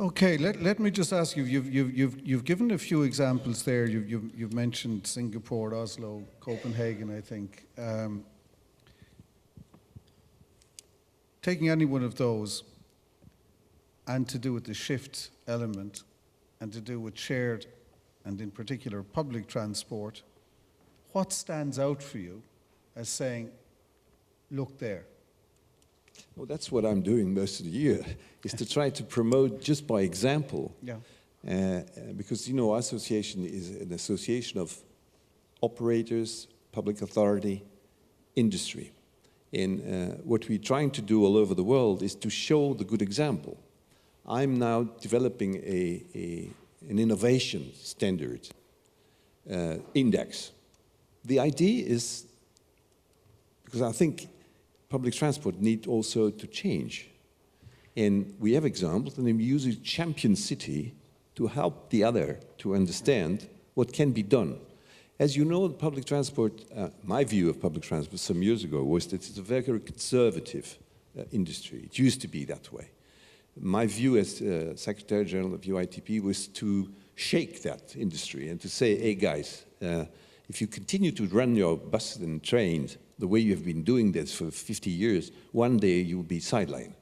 Okay, let me just ask you, you've given a few examples there. You've mentioned Singapore, Oslo, Copenhagen, I think. Taking any one of those and to do with the shift element and to do with shared and in particular public transport, what stands out for you as saying, look there? Well, that's what I'm doing most of the year, is to try to promote just by example. Yeah. Because, you know, our association is an association of operators, public authority, industry. And what we're trying to do all over the world is to show the good example. I'm now developing an innovation standard index. The idea is, because I think public transport needs also to change. And we have examples, and we use a champion city to help the other to understand what can be done. As you know, public transport, my view of public transport some years ago was that it's a very conservative industry. It used to be that way. My view as Secretary General of UITP was to shake that industry and to say, hey guys, if you continue to run your buses and trains the way you have been doing this for 50 years, one day you'll be sidelined.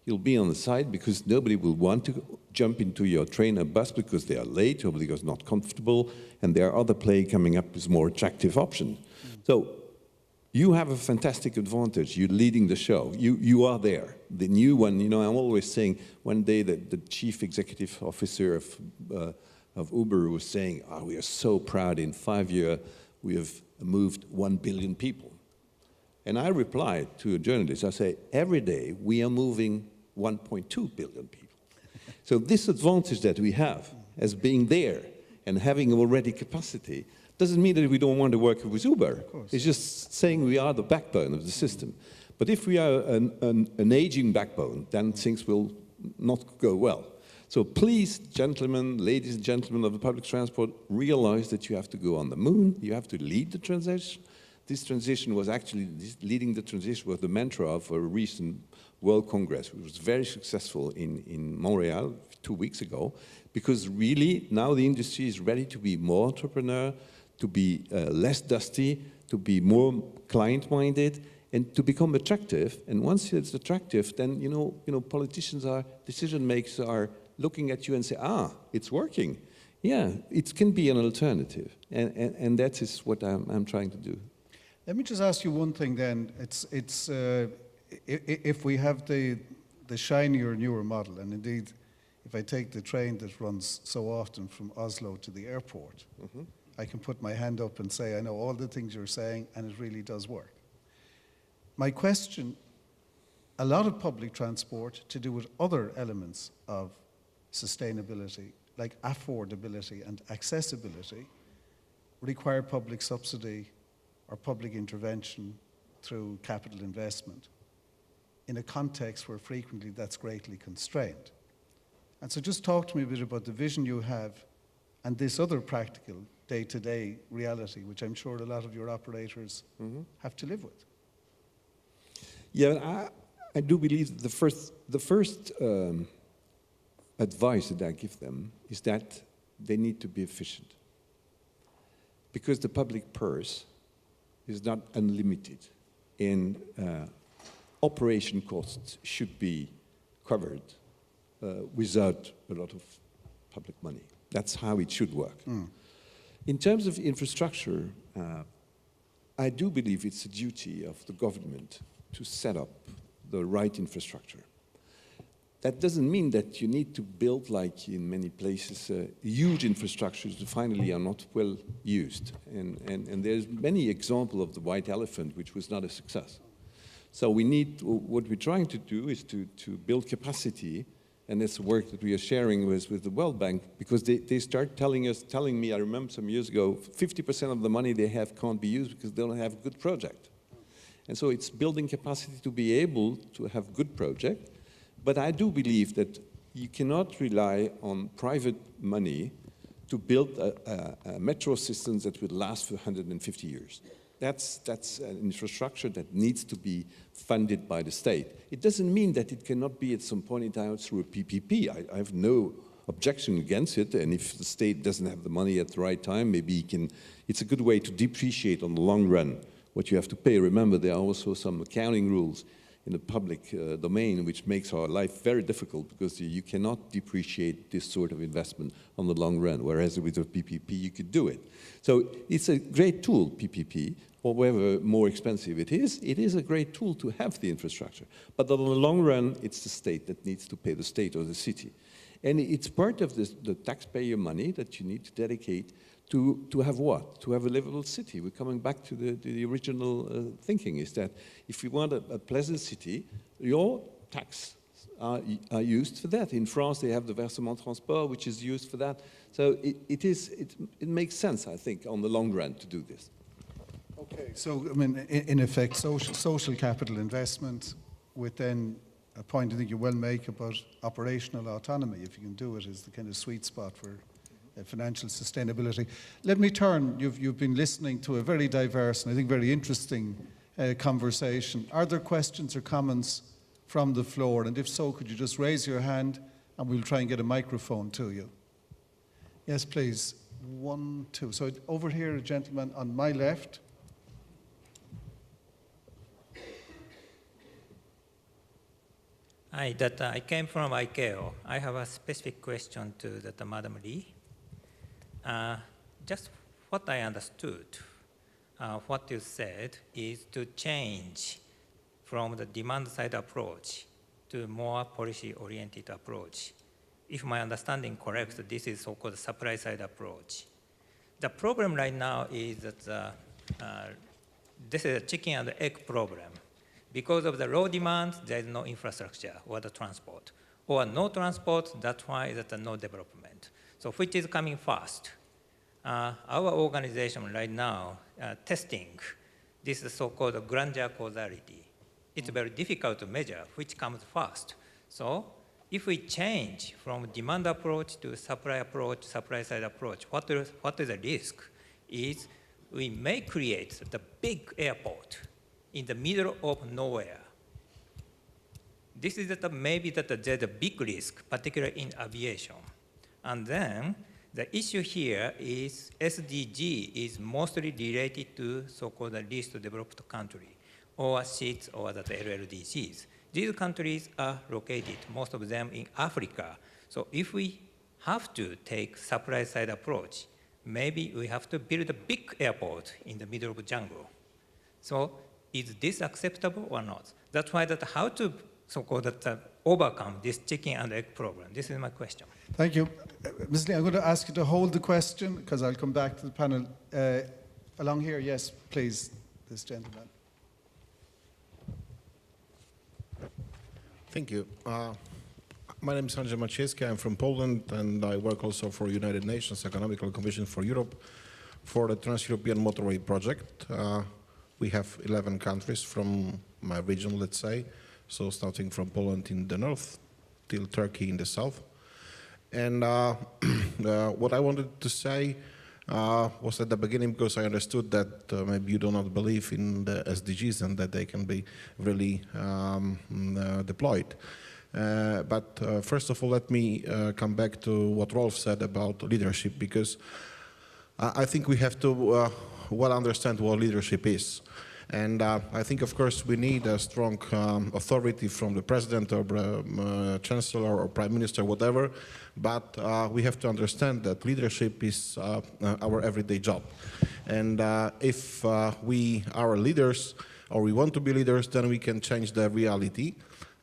You'll be on the side because nobody will want to jump into your train or bus because they are late or because not comfortable, and there are other players coming up with more attractive options. So you have a fantastic advantage. You're leading the show. You are there. The new one, you know, I'm always saying, one day that the chief executive officer of Uber was saying, oh, we are so proud, in 5 years we have moved 1 billion people. And I replied to a journalist, I say, every day we are moving 1.2 billion people. So this advantage that we have as being there and having already capacity doesn't mean that we don't want to work with Uber. It's just saying we are the backbone of the system. But if we are an aging backbone, then things will not go well. So please, gentlemen, ladies and gentlemen of the public transport, realize that you have to go on the moon, you have to lead the transition. This transition was actually, leading the transition was the mantra of a recent World Congress, which was very successful in Montreal 2 weeks ago, because really now the industry is ready to be more entrepreneur, to be less dusty, to be more client-minded, and to become attractive. And once it's attractive, then you know politicians are, decision makers are looking at you and say, ah, it's working. Yeah, it can be an alternative, and that is what I'm trying to do. Let me just ask you one thing then. If we have the shinier, newer model, and indeed, if I take the train that runs so often from Oslo to the airport, I can put my hand up and say, I know all the things you're saying, and it really does work. My question, a lot of public transport to do with other elements of sustainability, like affordability and accessibility, require public subsidy or public intervention through capital investment in a context where frequently that's greatly constrained. And so just talk to me a bit about the vision you have and this other practical day-to-day reality, which I'm sure a lot of your operators have to live with. Yeah, I do believe the first advice that I give them is that they need to be efficient, because the public purse is not unlimited, and operation costs should be covered without a lot of public money. That's how it should work. In terms of infrastructure, I do believe it's a duty of the government to set up the right infrastructure. That doesn't mean that you need to build, like in many places, huge infrastructures that finally are not well used. And there's many examples of the white elephant, which was not a success. So we need, what we're trying to do is to build capacity, and that's the work that we are sharing with the World Bank, because they start telling me, I remember some years ago, 50% of the money they have can't be used because they don't have a good project. And so it's building capacity to be able to have good projects. But I do believe that you cannot rely on private money to build a metro system that will last for 150 years. That's an infrastructure that needs to be funded by the state. It doesn't mean that it cannot be at some point in time through a PPP. I have no objection against it, and if the state doesn't have the money at the right time, maybe it's a good way to depreciate on the long run what you have to pay. Remember, there are also some accounting rules in the public domain, which makes our life very difficult because you cannot depreciate this sort of investment on the long run, whereas with a PPP you could do it. So it's a great tool, PPP, or however more expensive it is a great tool to have the infrastructure. But on the long run, it's the state that needs to pay, the state or the city. And it's part of the taxpayer money that you need to dedicate to have what? To have a livable city. We're coming back to the original thinking, is that if you want a pleasant city, your tax are used for that. In France, they have the versement transport, which is used for that. So it makes sense, I think, on the long run to do this. Okay, so I mean, in effect, social capital investment with then a point I think you well make about operational autonomy, if you can do it, is the kind of sweet spot for financial sustainability. Let me turn, you've been listening to a very diverse and I think very interesting conversation. Are there questions or comments from the floor? And if so, could you just raise your hand and we'll try and get a microphone to you. Yes, please. 1, 2. So over here, a gentleman on my left. Hi, I came from ICAO. I have a specific question to Madam Lee. Just what I understood, what you said is to change from the demand-side approach to more policy-oriented approach. If my understanding correct, this is so-called supply-side approach. The problem right now is that this is a chicken and egg problem. Because of the low demand, there is no infrastructure or the transport. Or no transport, that's why there's no development. So which is coming fast? Our organization right now testing this so-called grandeur causality. It's very difficult to measure which comes fast. So if we change from demand approach to supply approach, supply side approach, what is the risk is we may create the big airport in the middle of nowhere. This is maybe there's a big risk, particularly in aviation. And then the issue here is SDG is mostly related to so-called least developed country, or SIDS or the LLDCs. These countries are located, most of them in Africa. So if we have to take supply side approach, maybe we have to build a big airport in the middle of the jungle. So is this acceptable or not? That's why how to so-called overcome this chicken and egg problem. This is my question. Thank you. Ms. Lee, I'm going to ask you to hold the question because I'll come back to the panel. Along here, yes, please, this gentleman. Thank you. My name is Andrzej Maciejski. I'm from Poland, and I work also for United Nations Economical Commission for Europe for the Trans-European Motorway project. We have 11 countries from my region, let's say, so starting from Poland in the north till Turkey in the south. And what I wanted to say was at the beginning, because I understood that maybe you do not believe in the SDGs and that they can be really deployed. But first of all, let me come back to what Rolf said about leadership, because I think we have to well understand what leadership is. And I think, of course, we need a strong authority from the president or chancellor or prime minister, whatever. But we have to understand that leadership is our everyday job. And if we are leaders or we want to be leaders, then we can change the reality.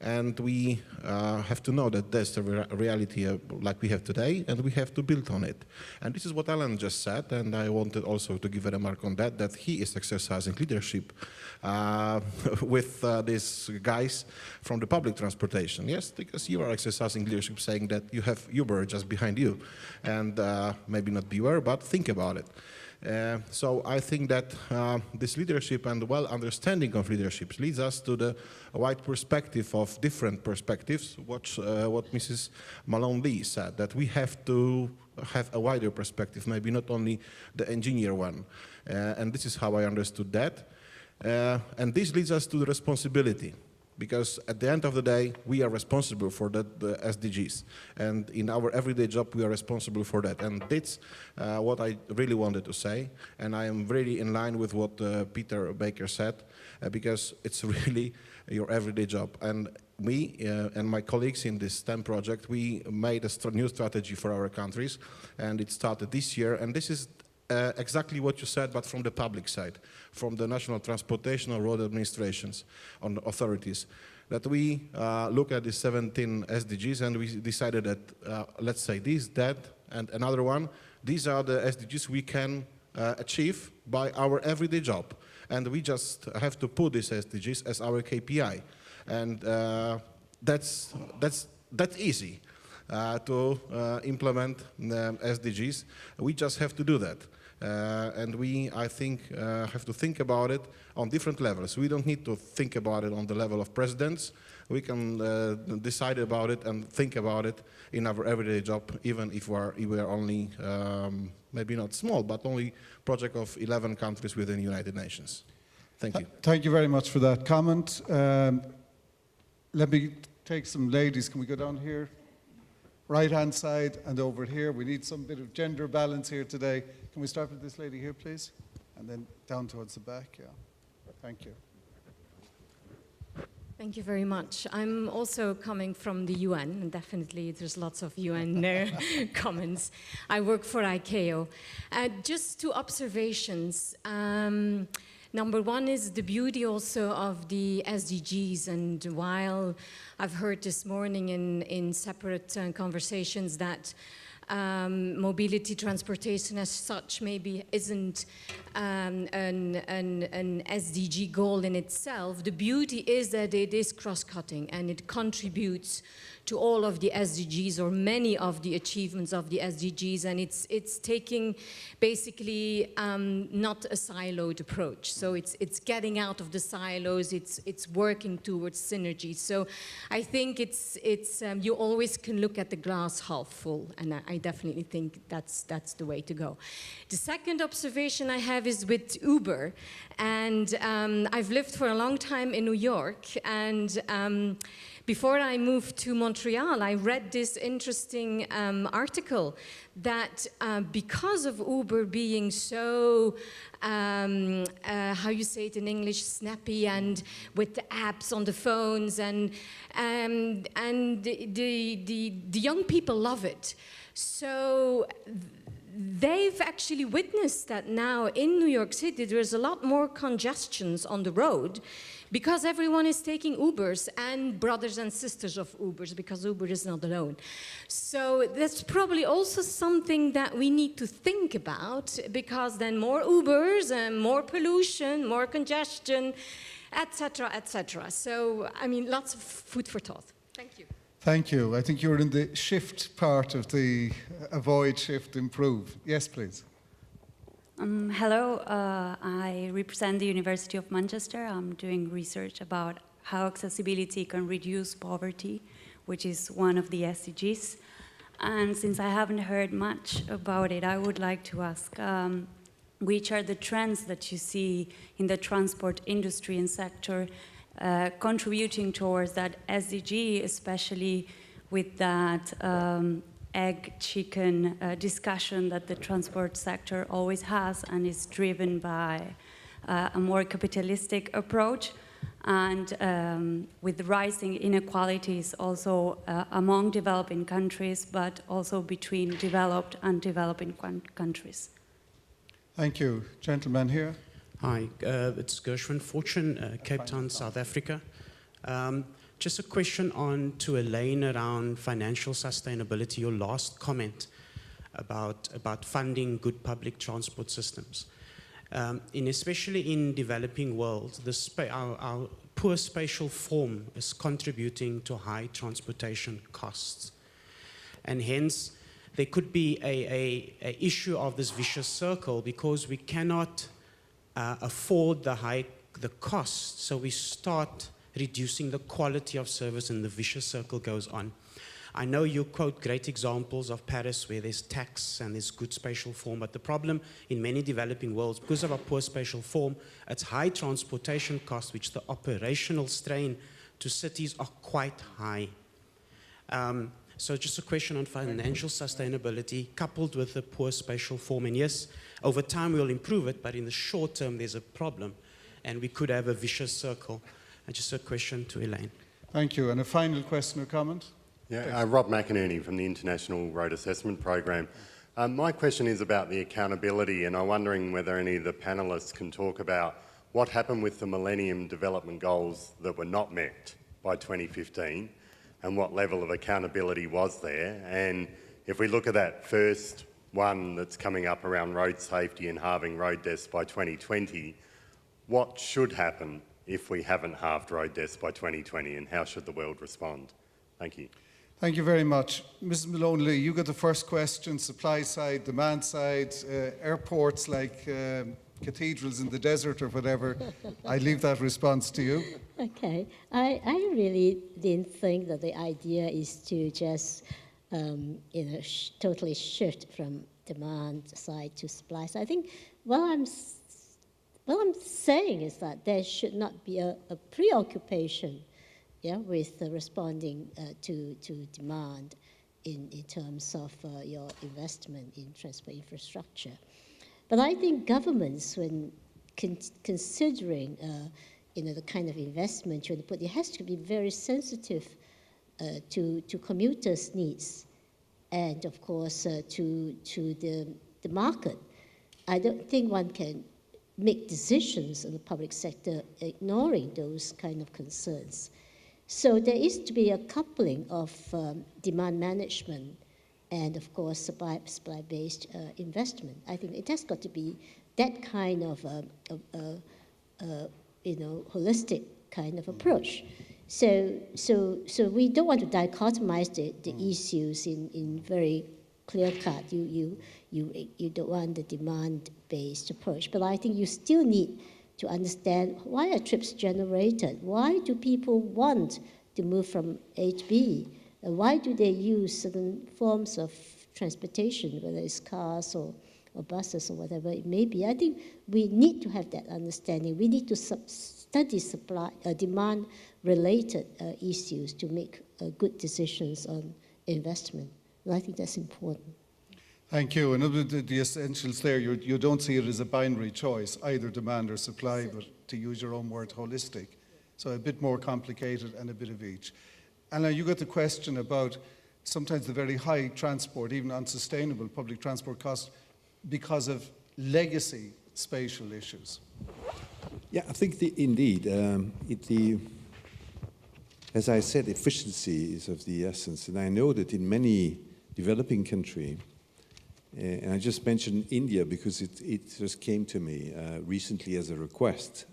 And we have to know that that's the reality like we have today, and we have to build on it. And this is what Alan just said, and I wanted also to give a remark on that, that he is exercising leadership with these guys from the public transportation. Yes, because you are exercising leadership, saying that you have Uber just behind you. And maybe not beware, but think about it. So I think that this leadership and well understanding of leadership leads us to the wide perspective of different perspectives, what Mrs. Malone Lee said, that we have to have a wider perspective, maybe not only the engineer one. And this is how I understood that. And this leads us to the responsibility. Because at the end of the day, we are responsible for the SDGs. And in our everyday job, we are responsible for that. And that's what I really wanted to say. And I am really in line with what Peter Baker said, because it's really your everyday job. And me and my colleagues in this STEM project, we made a new strategy for our countries. And it started this year. And this is exactly what you said, but from the public side, from the National Transportation or Road Administrations on the authorities, that we look at the 17 SDGs and we decided that, let's say this, that, and another one, these are the SDGs we can achieve by our everyday job. And we just have to put these SDGs as our KPI. And that's easy to implement SDGs. We just have to do that. And we, I think, have to think about it on different levels. We don't need to think about it on the level of presidents. We can decide about it and think about it in our everyday job, even if we are only, maybe not small, but only project of 11 countries within the United Nations. Thank you. Thank you very much for that comment. Let me take some ladies. Can we go down here? Right-hand side and over here. We need some bit of gender balance here today. Can we start with this lady here, please? And then down towards the back, yeah. Thank you. Thank you very much. I'm also coming from the UN, and definitely there's lots of UN comments. I work for ICAO. Just two observations. Number one is the beauty also of the SDGs, and while I've heard this morning in separate conversations that mobility transportation as such maybe isn't an SDG goal in itself, the beauty is that it is cross-cutting and it contributes to all of the SDGs or many of the achievements of the SDGs, and it's taking basically not a siloed approach. So it's getting out of the silos, it's working towards synergy. So I think it's you always can look at the glass half full, and I definitely think that's the way to go. The second observation I have is with Uber, and I've lived for a long time in New York, and before I moved to Montreal, I read this interesting article that because of Uber being so, how you say it in English, snappy, and with the apps on the phones, and the young people love it. So they've actually witnessed that now in New York City there's a lot more congestions on the road because everyone is taking Ubers and brothers and sisters of Ubers, because Uber is not alone. So that's probably also something that we need to think about, because then more Ubers and more pollution, more congestion, etc., etc. So, I mean, lots of food for thought. Thank you. Thank you. I think you're in the shift part of the avoid, shift, improve. Yes, please. Hello, I represent the University of Manchester. I'm doing research about how accessibility can reduce poverty, which is one of the SDGs. And since I haven't heard much about it, I would like to ask, which are the trends that you see in the transport industry and sector contributing towards that SDG, especially with that egg-chicken discussion that the transport sector always has and is driven by a more capitalistic approach, and with rising inequalities also among developing countries, but also between developed and developing countries. Thank you. Gentleman here. Hi, it's Gershwin Fortune, Cape Town, South Africa. Just a question on to Elaine around financial sustainability, your last comment about funding good public transport systems. Especially in developing world, our poor spatial form is contributing to high transportation costs. And hence, there could be a issue of this vicious circle because we cannot afford the cost, so we start reducing the quality of service and the vicious circle goes on. I know you quote great examples of Paris where there's tax and there's good spatial form, but the problem in many developing worlds, because of our poor spatial form, it's high transportation costs, which the operational strain to cities are quite high. So just a question on financial sustainability coupled with the poor spatial form. And yes, over time we'll improve it, but in the short term there's a problem and we could have a vicious circle. And just a question to Elaine. Thank you. And a final question or comment? Yeah, Rob McInerney from the International Road Assessment Program. My question is about the accountability, and I'm wondering whether any of the panellists can talk about what happened with the Millennium Development Goals that were not met by 2015 and what level of accountability was there. And if we look at that first one that's coming up around road safety and halving road deaths by 2020, what should happen if we haven't halved road deaths by 2020, and how should the world respond? Thank you. Thank you very much. Mrs. Malone Lee, you got the first question, supply side, demand side, airports like cathedrals in the desert or whatever. I leave that response to you. Okay. I really didn't think that the idea is to just totally shift from demand side to supply side. I think what I'm saying is that there should not be a preoccupation with responding to demand in terms of your investment in transport infrastructure. But I think governments, when considering the kind of investment you want to put, it has to be very sensitive to commuters' needs and, of course, to the market. I don't think one can make decisions in the public sector ignoring those kind of concerns. So there is to be a coupling of demand management and, of course, supply-based investment. I think it has got to be that kind of holistic kind of approach. So we don't want to dichotomize the issues in very clear cut. You don't want the demand-based approach, but I think you still need to understand why are trips generated? Why do people want to move from A to B? And why do they use certain forms of transportation, whether it's cars or buses or whatever it may be? I think we need to have that understanding. We need to study demand-related issues to make good decisions on investment. And I think that's important. Thank you. And the essentials there, you don't see it as a binary choice, either demand or supply, but to use your own word, holistic. So a bit more complicated and a bit of each. And now you got the question about sometimes the very high transport, even unsustainable public transport costs because of legacy spatial issues. Yeah, I think indeed, as I said, efficiency is of the essence. And I know that in many developing countries, and I just mentioned India because it just came to me recently as a request.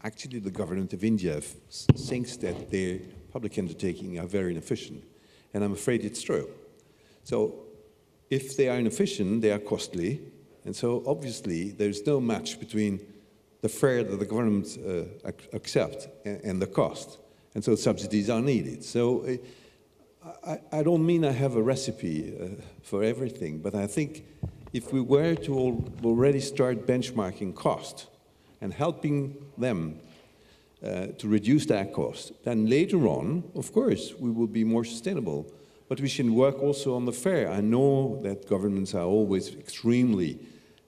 Actually, the government of India thinks that their public undertakings are very inefficient, and I'm afraid it's true. So if they are inefficient, they are costly, and so obviously there's no match between the fare that the government accepts and the cost, and so subsidies are needed. So I don't mean I have a recipe for everything, but I think if we were to already start benchmarking cost and helping them to reduce that cost, then later on, of course, we will be more sustainable. But we should work also on the fare. I know that governments are always extremely,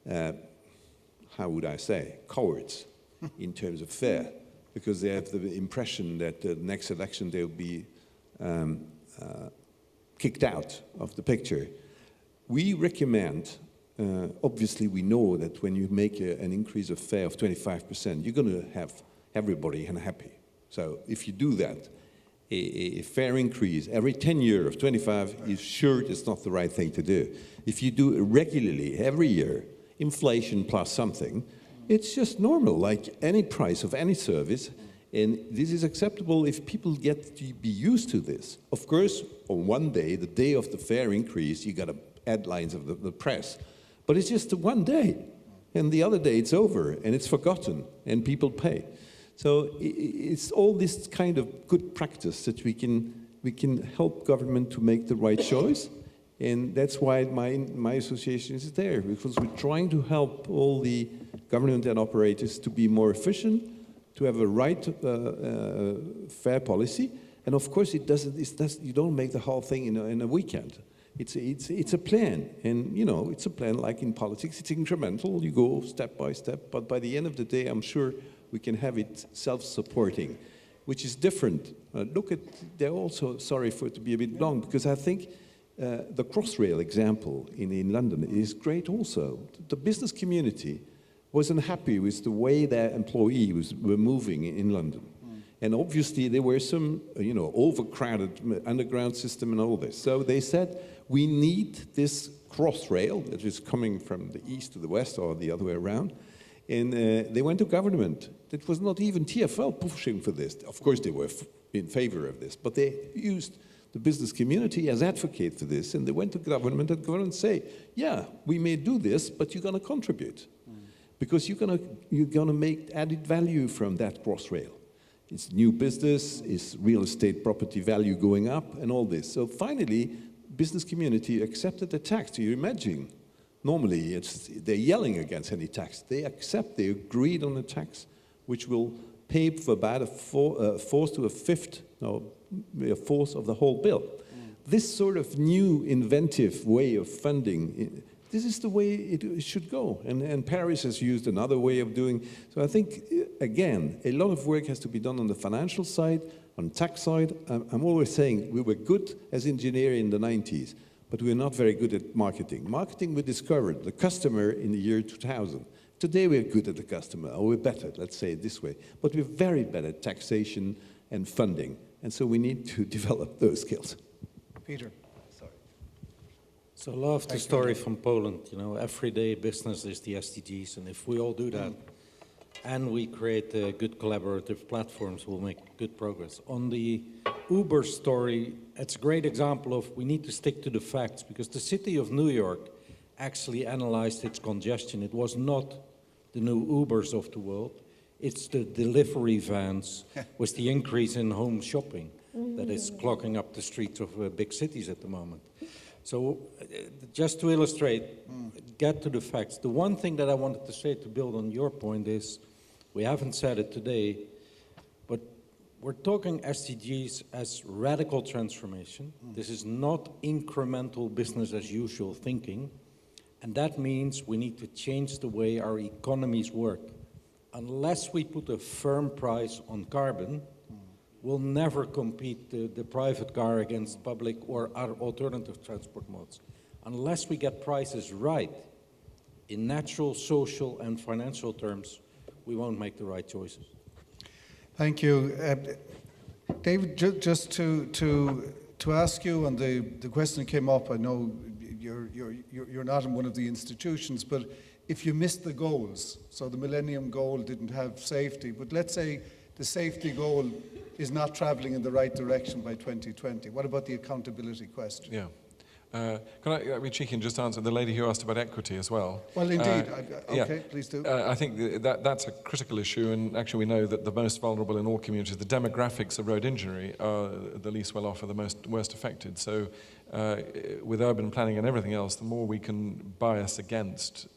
how would I say, cowards in terms of fare, because they have the impression that the next election they'll be kicked out of the picture. We recommend, obviously we know that when you make an increase of fare of 25%, you're going to have everybody unhappy. So if you do that, a fare increase every 10 years of 25 is sure it's not the right thing to do. If you do it regularly, every year, inflation plus something, it's just normal, like any price of any service, and this is acceptable if people get to be used to this. Of course, on one day, the day of the fare increase, you got headlines of the press, but it's just one day, and the other day it's over, and it's forgotten, and people pay. So it's all this kind of good practice that we can help government to make the right choice. And that's why my association is there, because we're trying to help all the government and operators to be more efficient, to have a right fair policy. And of course, you don't make the whole thing in a weekend. It's a plan, and you know, it's a plan like in politics. It's incremental. You go step by step, but by the end of the day, I'm sure we can have it self-supporting, which is different. They're also, sorry for it to be a bit long, because I think the Crossrail example in London is great also. The business community was unhappy with the way their employees were moving in London. And obviously there were some, overcrowded underground system and all this. So they said, we need this Crossrail that is coming from the east to the west or the other way around. And they went to government. It was not even TfL pushing for this. Of course, they were in favor of this, but they used the business community as advocate for this, and they went to government, and government say, yeah, we may do this, but you're going to contribute. Because you're going to make added value from that Crossrail. It's new business, it's real estate property value going up, and all this. So finally, business community accepted the tax. Do you imagine? Normally, they're yelling against any tax. They agreed on the tax, which will pay for about a fourth to a fifth, a fourth of the whole bill. This sort of new inventive way of funding, this is the way it should go. And Paris has used another way of doing. So I think, again, a lot of work has to be done on the financial side, on tax side. I'm always saying we were good as engineers in the 90s. But we're not very good at marketing. Marketing, we discovered the customer in the year 2000. Today we're good at the customer, or we're better, let's say it this way. But we're very bad at taxation and funding. And so we need to develop those skills. Peter. Sorry. So I love the story from Poland. You know, everyday business is the SDGs. And if we all do that, and we create good collaborative platforms, we'll make good progress. On the Uber story, it's a great example of we need to stick to the facts, because the city of New York actually analyzed its congestion. It was not the new Ubers of the world. It's the delivery vans with the increase in home shopping that is clogging up the streets of big cities at the moment. So just to illustrate, get to the facts. The one thing that I wanted to say to build on your point is, we haven't said it today, but we're talking SDGs as radical transformation. This is not incremental business as usual thinking. And that means we need to change the way our economies work. Unless we put a firm price on carbon, we'll never compete the private car against public or our alternative transport modes. Unless we get prices right in natural, social, and financial terms, we won't make the right choices. Thank you. David, just to ask you on the question that came up, I know you're not in one of the institutions, but if you missed the goals, so the Millennium Goal didn't have safety, but let's say the safety goal is not traveling in the right direction by 2020. What about the accountability question? Yeah. Can I be cheeky and just answer the lady who asked about equity as well? Well, indeed. Okay, yeah. please do. I think that's a critical issue, and actually we know that the most vulnerable in all communities, the demographics of road injury, are the least well off, are the worst affected. So with urban planning and everything else, the more we can bias against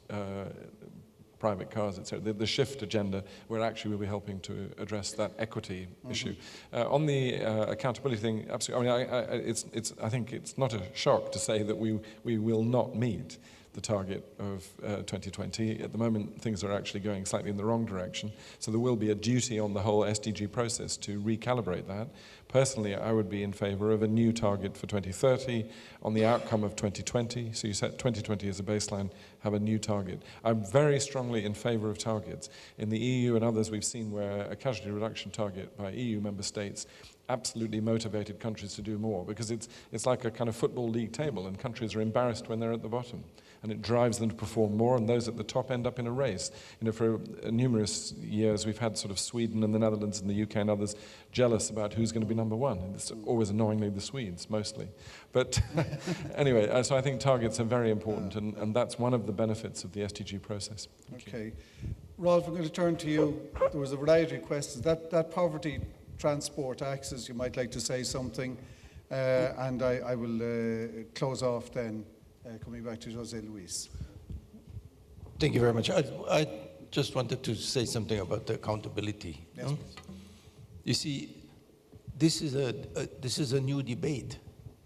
private cars, etc. The shift agenda, where actually we'll be helping to address that equity issue. On the accountability thing, absolutely. I mean, I think it's not a shock to say that we will not meet the target of 2020. At the moment, things are actually going slightly in the wrong direction. So there will be a duty on the whole SDG process to recalibrate that. Personally, I would be in favor of a new target for 2030 on the outcome of 2020. So you set 2020 as a baseline, have a new target. I'm very strongly in favor of targets. In the EU and others, we've seen where a casualty reduction target by EU member states absolutely motivated countries to do more, because it's like a kind of football league table, and countries are embarrassed when they're at the bottom, and it drives them to perform more, and those at the top end up in a race. You know, for numerous years we've had sort of Sweden and the Netherlands and the UK and others jealous about who's going to be number one, and it's always annoyingly the Swedes mostly. But anyway, so I think targets are very important, and that's one of the benefits of the SDG process. Okay. Rolf, I'm going to turn to you. There was a variety of questions. That poverty transport access, you might like to say something, and I will close off then, coming back to José Luis. Thank you very much. I just wanted to say something about the accountability. Yes, no? You see, this is a new debate.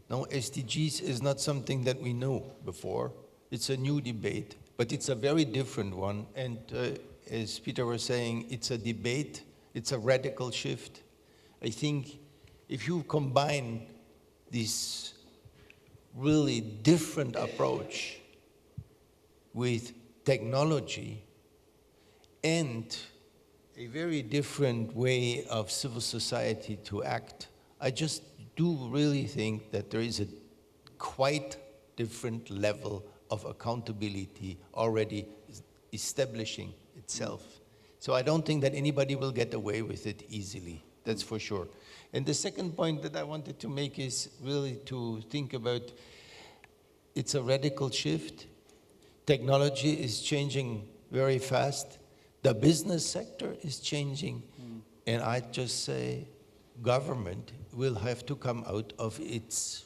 No, SDGs is not something that we know before. It's a new debate, but it's a very different one. And as Peter was saying, it's a debate, it's a radical shift. I think if you combine this really different approach with technology and a very different way of civil society to act, I just do really think that there is a quite different level of accountability already establishing itself. So I don't think that anybody will get away with it easily. That's for sure. And the second point that I wanted to make is really to think about, it's a radical shift. Technology is changing very fast. The business sector is changing. And I just say government will have to come out of its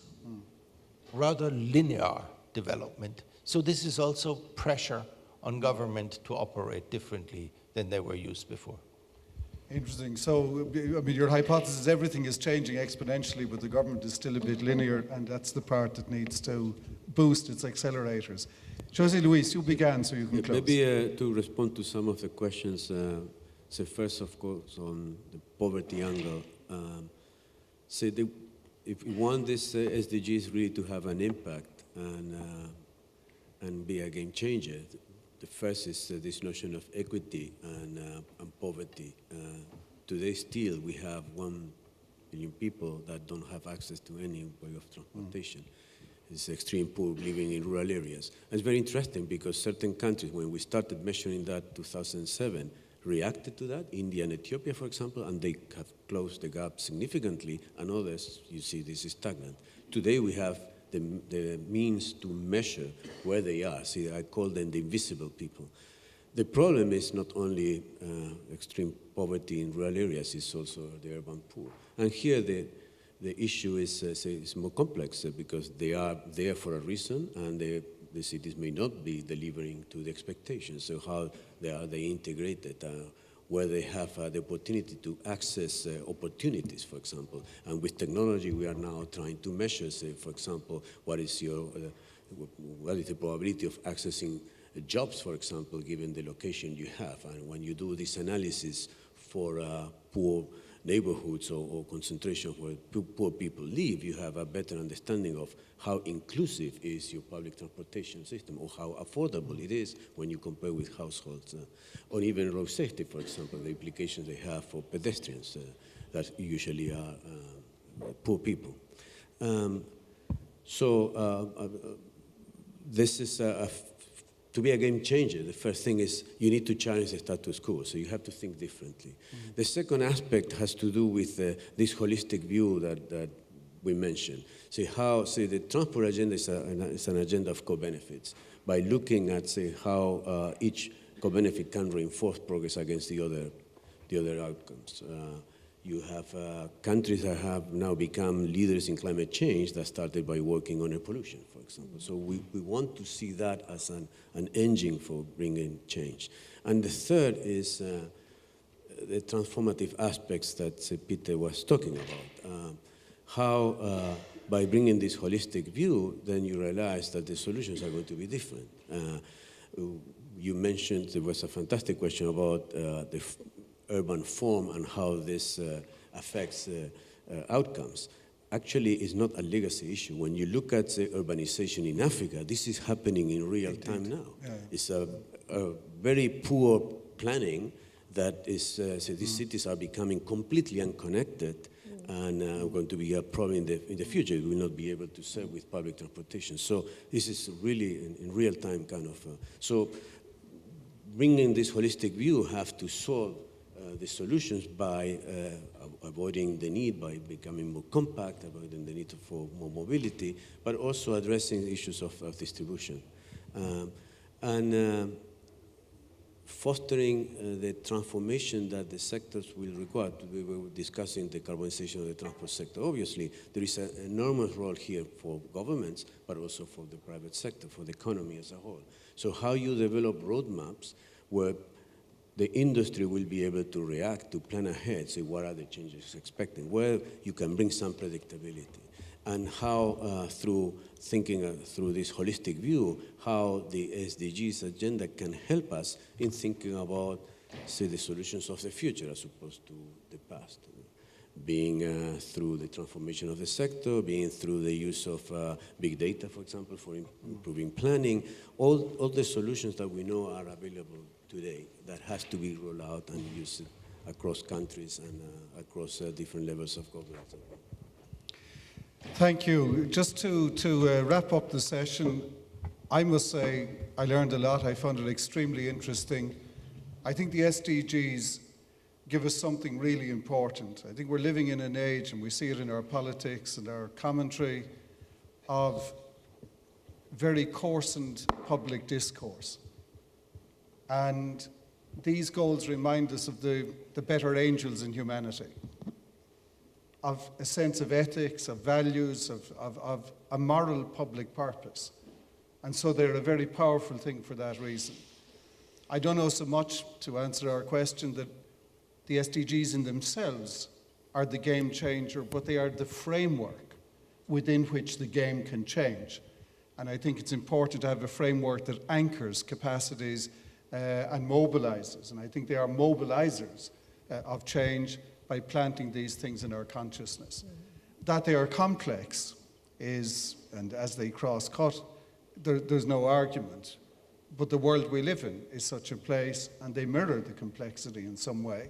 rather linear development. So this is also pressure on government to operate differently than they were used before. Interesting. So, I mean, your hypothesis is everything is changing exponentially, but the government is still a bit linear, and that's the part that needs to boost its accelerators. José Luis, you began, so you can close. Maybe to respond to some of the questions, so first, of course, on the poverty angle. If we want this SDGs really to have an impact and be a game changer, the first is this notion of equity and poverty. Today still we have 1 billion people that don't have access to any way of transportation. It's extreme poor living in rural areas. And it's very interesting because certain countries, when we started measuring that 2007, reacted to that, India and Ethiopia, for example, and they have closed the gap significantly, and others, you see, this is stagnant. Today we have the means to measure where they are. See, I call them the invisible people. The problem is not only extreme poverty in rural areas, it's also the urban poor. And here the issue is more complex because they are there for a reason, and the cities may not be delivering to the expectations. So how are they integrated? Where they have the opportunity to access opportunities, for example. And with technology, we are now trying to measure, say, for example, what is the probability of accessing jobs, for example, given the location you have. And when you do this analysis for poor neighborhoods or concentration where poor people live, you have a better understanding of how inclusive is your public transportation system or how affordable it is when you compare with households. Or even road safety, for example, the implications they have for pedestrians that usually are poor people. This is to be a game changer. The first thing is you need to challenge the status quo, so you have to think differently. The second aspect has to do with this holistic view that we mentioned. The transport agenda is an agenda of co-benefits. By looking at, how each co-benefit can reinforce progress against the other outcomes. You have countries that have now become leaders in climate change that started by working on air pollution, for example. So we want to see that as an engine for bringing change. And the third is the transformative aspects that Peter was talking about. How by bringing this holistic view, then you realize that the solutions are going to be different. You mentioned, there was a fantastic question about the urban form and how this affects outcomes. Actually, it's not a legacy issue. When you look at the urbanization in Africa, this is happening in real time now. Yeah. It's a very poor planning that is, so these cities are becoming completely unconnected and going to be a problem in the future. We will not be able to serve with public transportation. So this is really in real time kind of, so bringing this holistic view have to solve the solutions by avoiding the need, by becoming more compact, avoiding the need for more mobility, but also addressing issues of distribution. And fostering the transformation that the sectors will require. We were discussing the carbonization of the transport sector. Obviously, there is an enormous role here for governments, but also for the private sector, for the economy as a whole. So how you develop roadmaps where the industry will be able to react, to plan ahead, say what are the changes expected, where you can bring some predictability, and how through thinking through this holistic view, how the SDGs agenda can help us in thinking about, say, the solutions of the future as opposed to the past. Being through the transformation of the sector, being through the use of big data, for example, for improving planning, all the solutions that we know are available today that has to be rolled out and used across countries and across different levels of governance. Thank you. Just to wrap up the session, I must say I learned a lot. I found it extremely interesting. I think the SDGs give us something really important. I think we're living in an age, and we see it in our politics and our commentary, of very coarsened public discourse. And these goals remind us of the better angels in humanity, of a sense of ethics, of values, of a moral public purpose. And so they're a very powerful thing for that reason. I don't know so much, to answer our question, that the SDGs in themselves are the game changer, but they are the framework within which the game can change. And I think it's important to have a framework that anchors capacities and mobilizes. And I think they are mobilizers of change by planting these things in our consciousness. That they are complex is, and as they cross-cut, there's no argument. But the world we live in is such a place, and they mirror the complexity in some way.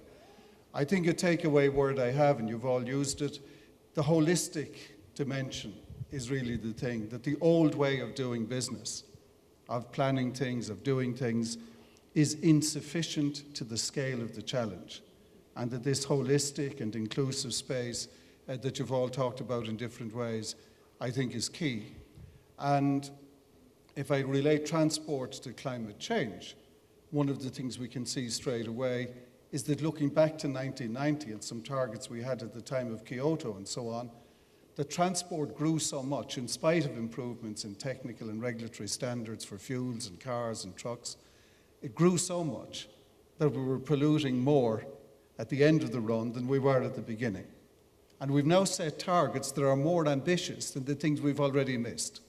I think a takeaway word I have, and you've all used it, the holistic dimension is really the thing, that the old way of doing business, of planning things, of doing things, is insufficient to the scale of the challenge. And that this holistic and inclusive space that you've all talked about in different ways, I think is key. And if I relate transport to climate change, one of the things we can see straight away is that looking back to 1990 and some targets we had at the time of Kyoto and so on, that transport grew so much in spite of improvements in technical and regulatory standards for fuels and cars and trucks. It grew so much that we were polluting more at the end of the run than we were at the beginning. And we've now set targets that are more ambitious than the things we've already missed.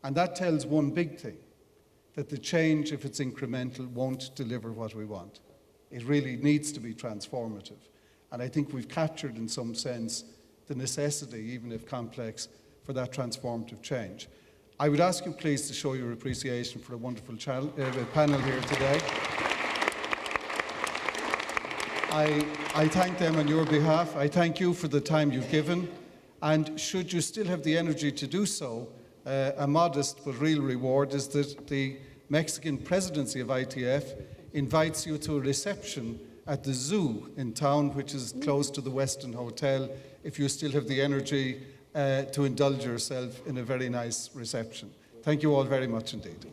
And that tells one big thing, that the change, if it's incremental, won't deliver what we want. It really needs to be transformative. And I think we've captured, in some sense, the necessity, even if complex, for that transformative change. I would ask you, please, to show your appreciation for a wonderful panel here today. I thank them on your behalf. I thank you for the time you've given. And should you still have the energy to do so, a modest but real reward is that the Mexican presidency of ITF invites you to a reception at the zoo in town, which is close to the Westin Hotel, if you still have the energy to indulge yourself in a very nice reception. Thank you all very much indeed.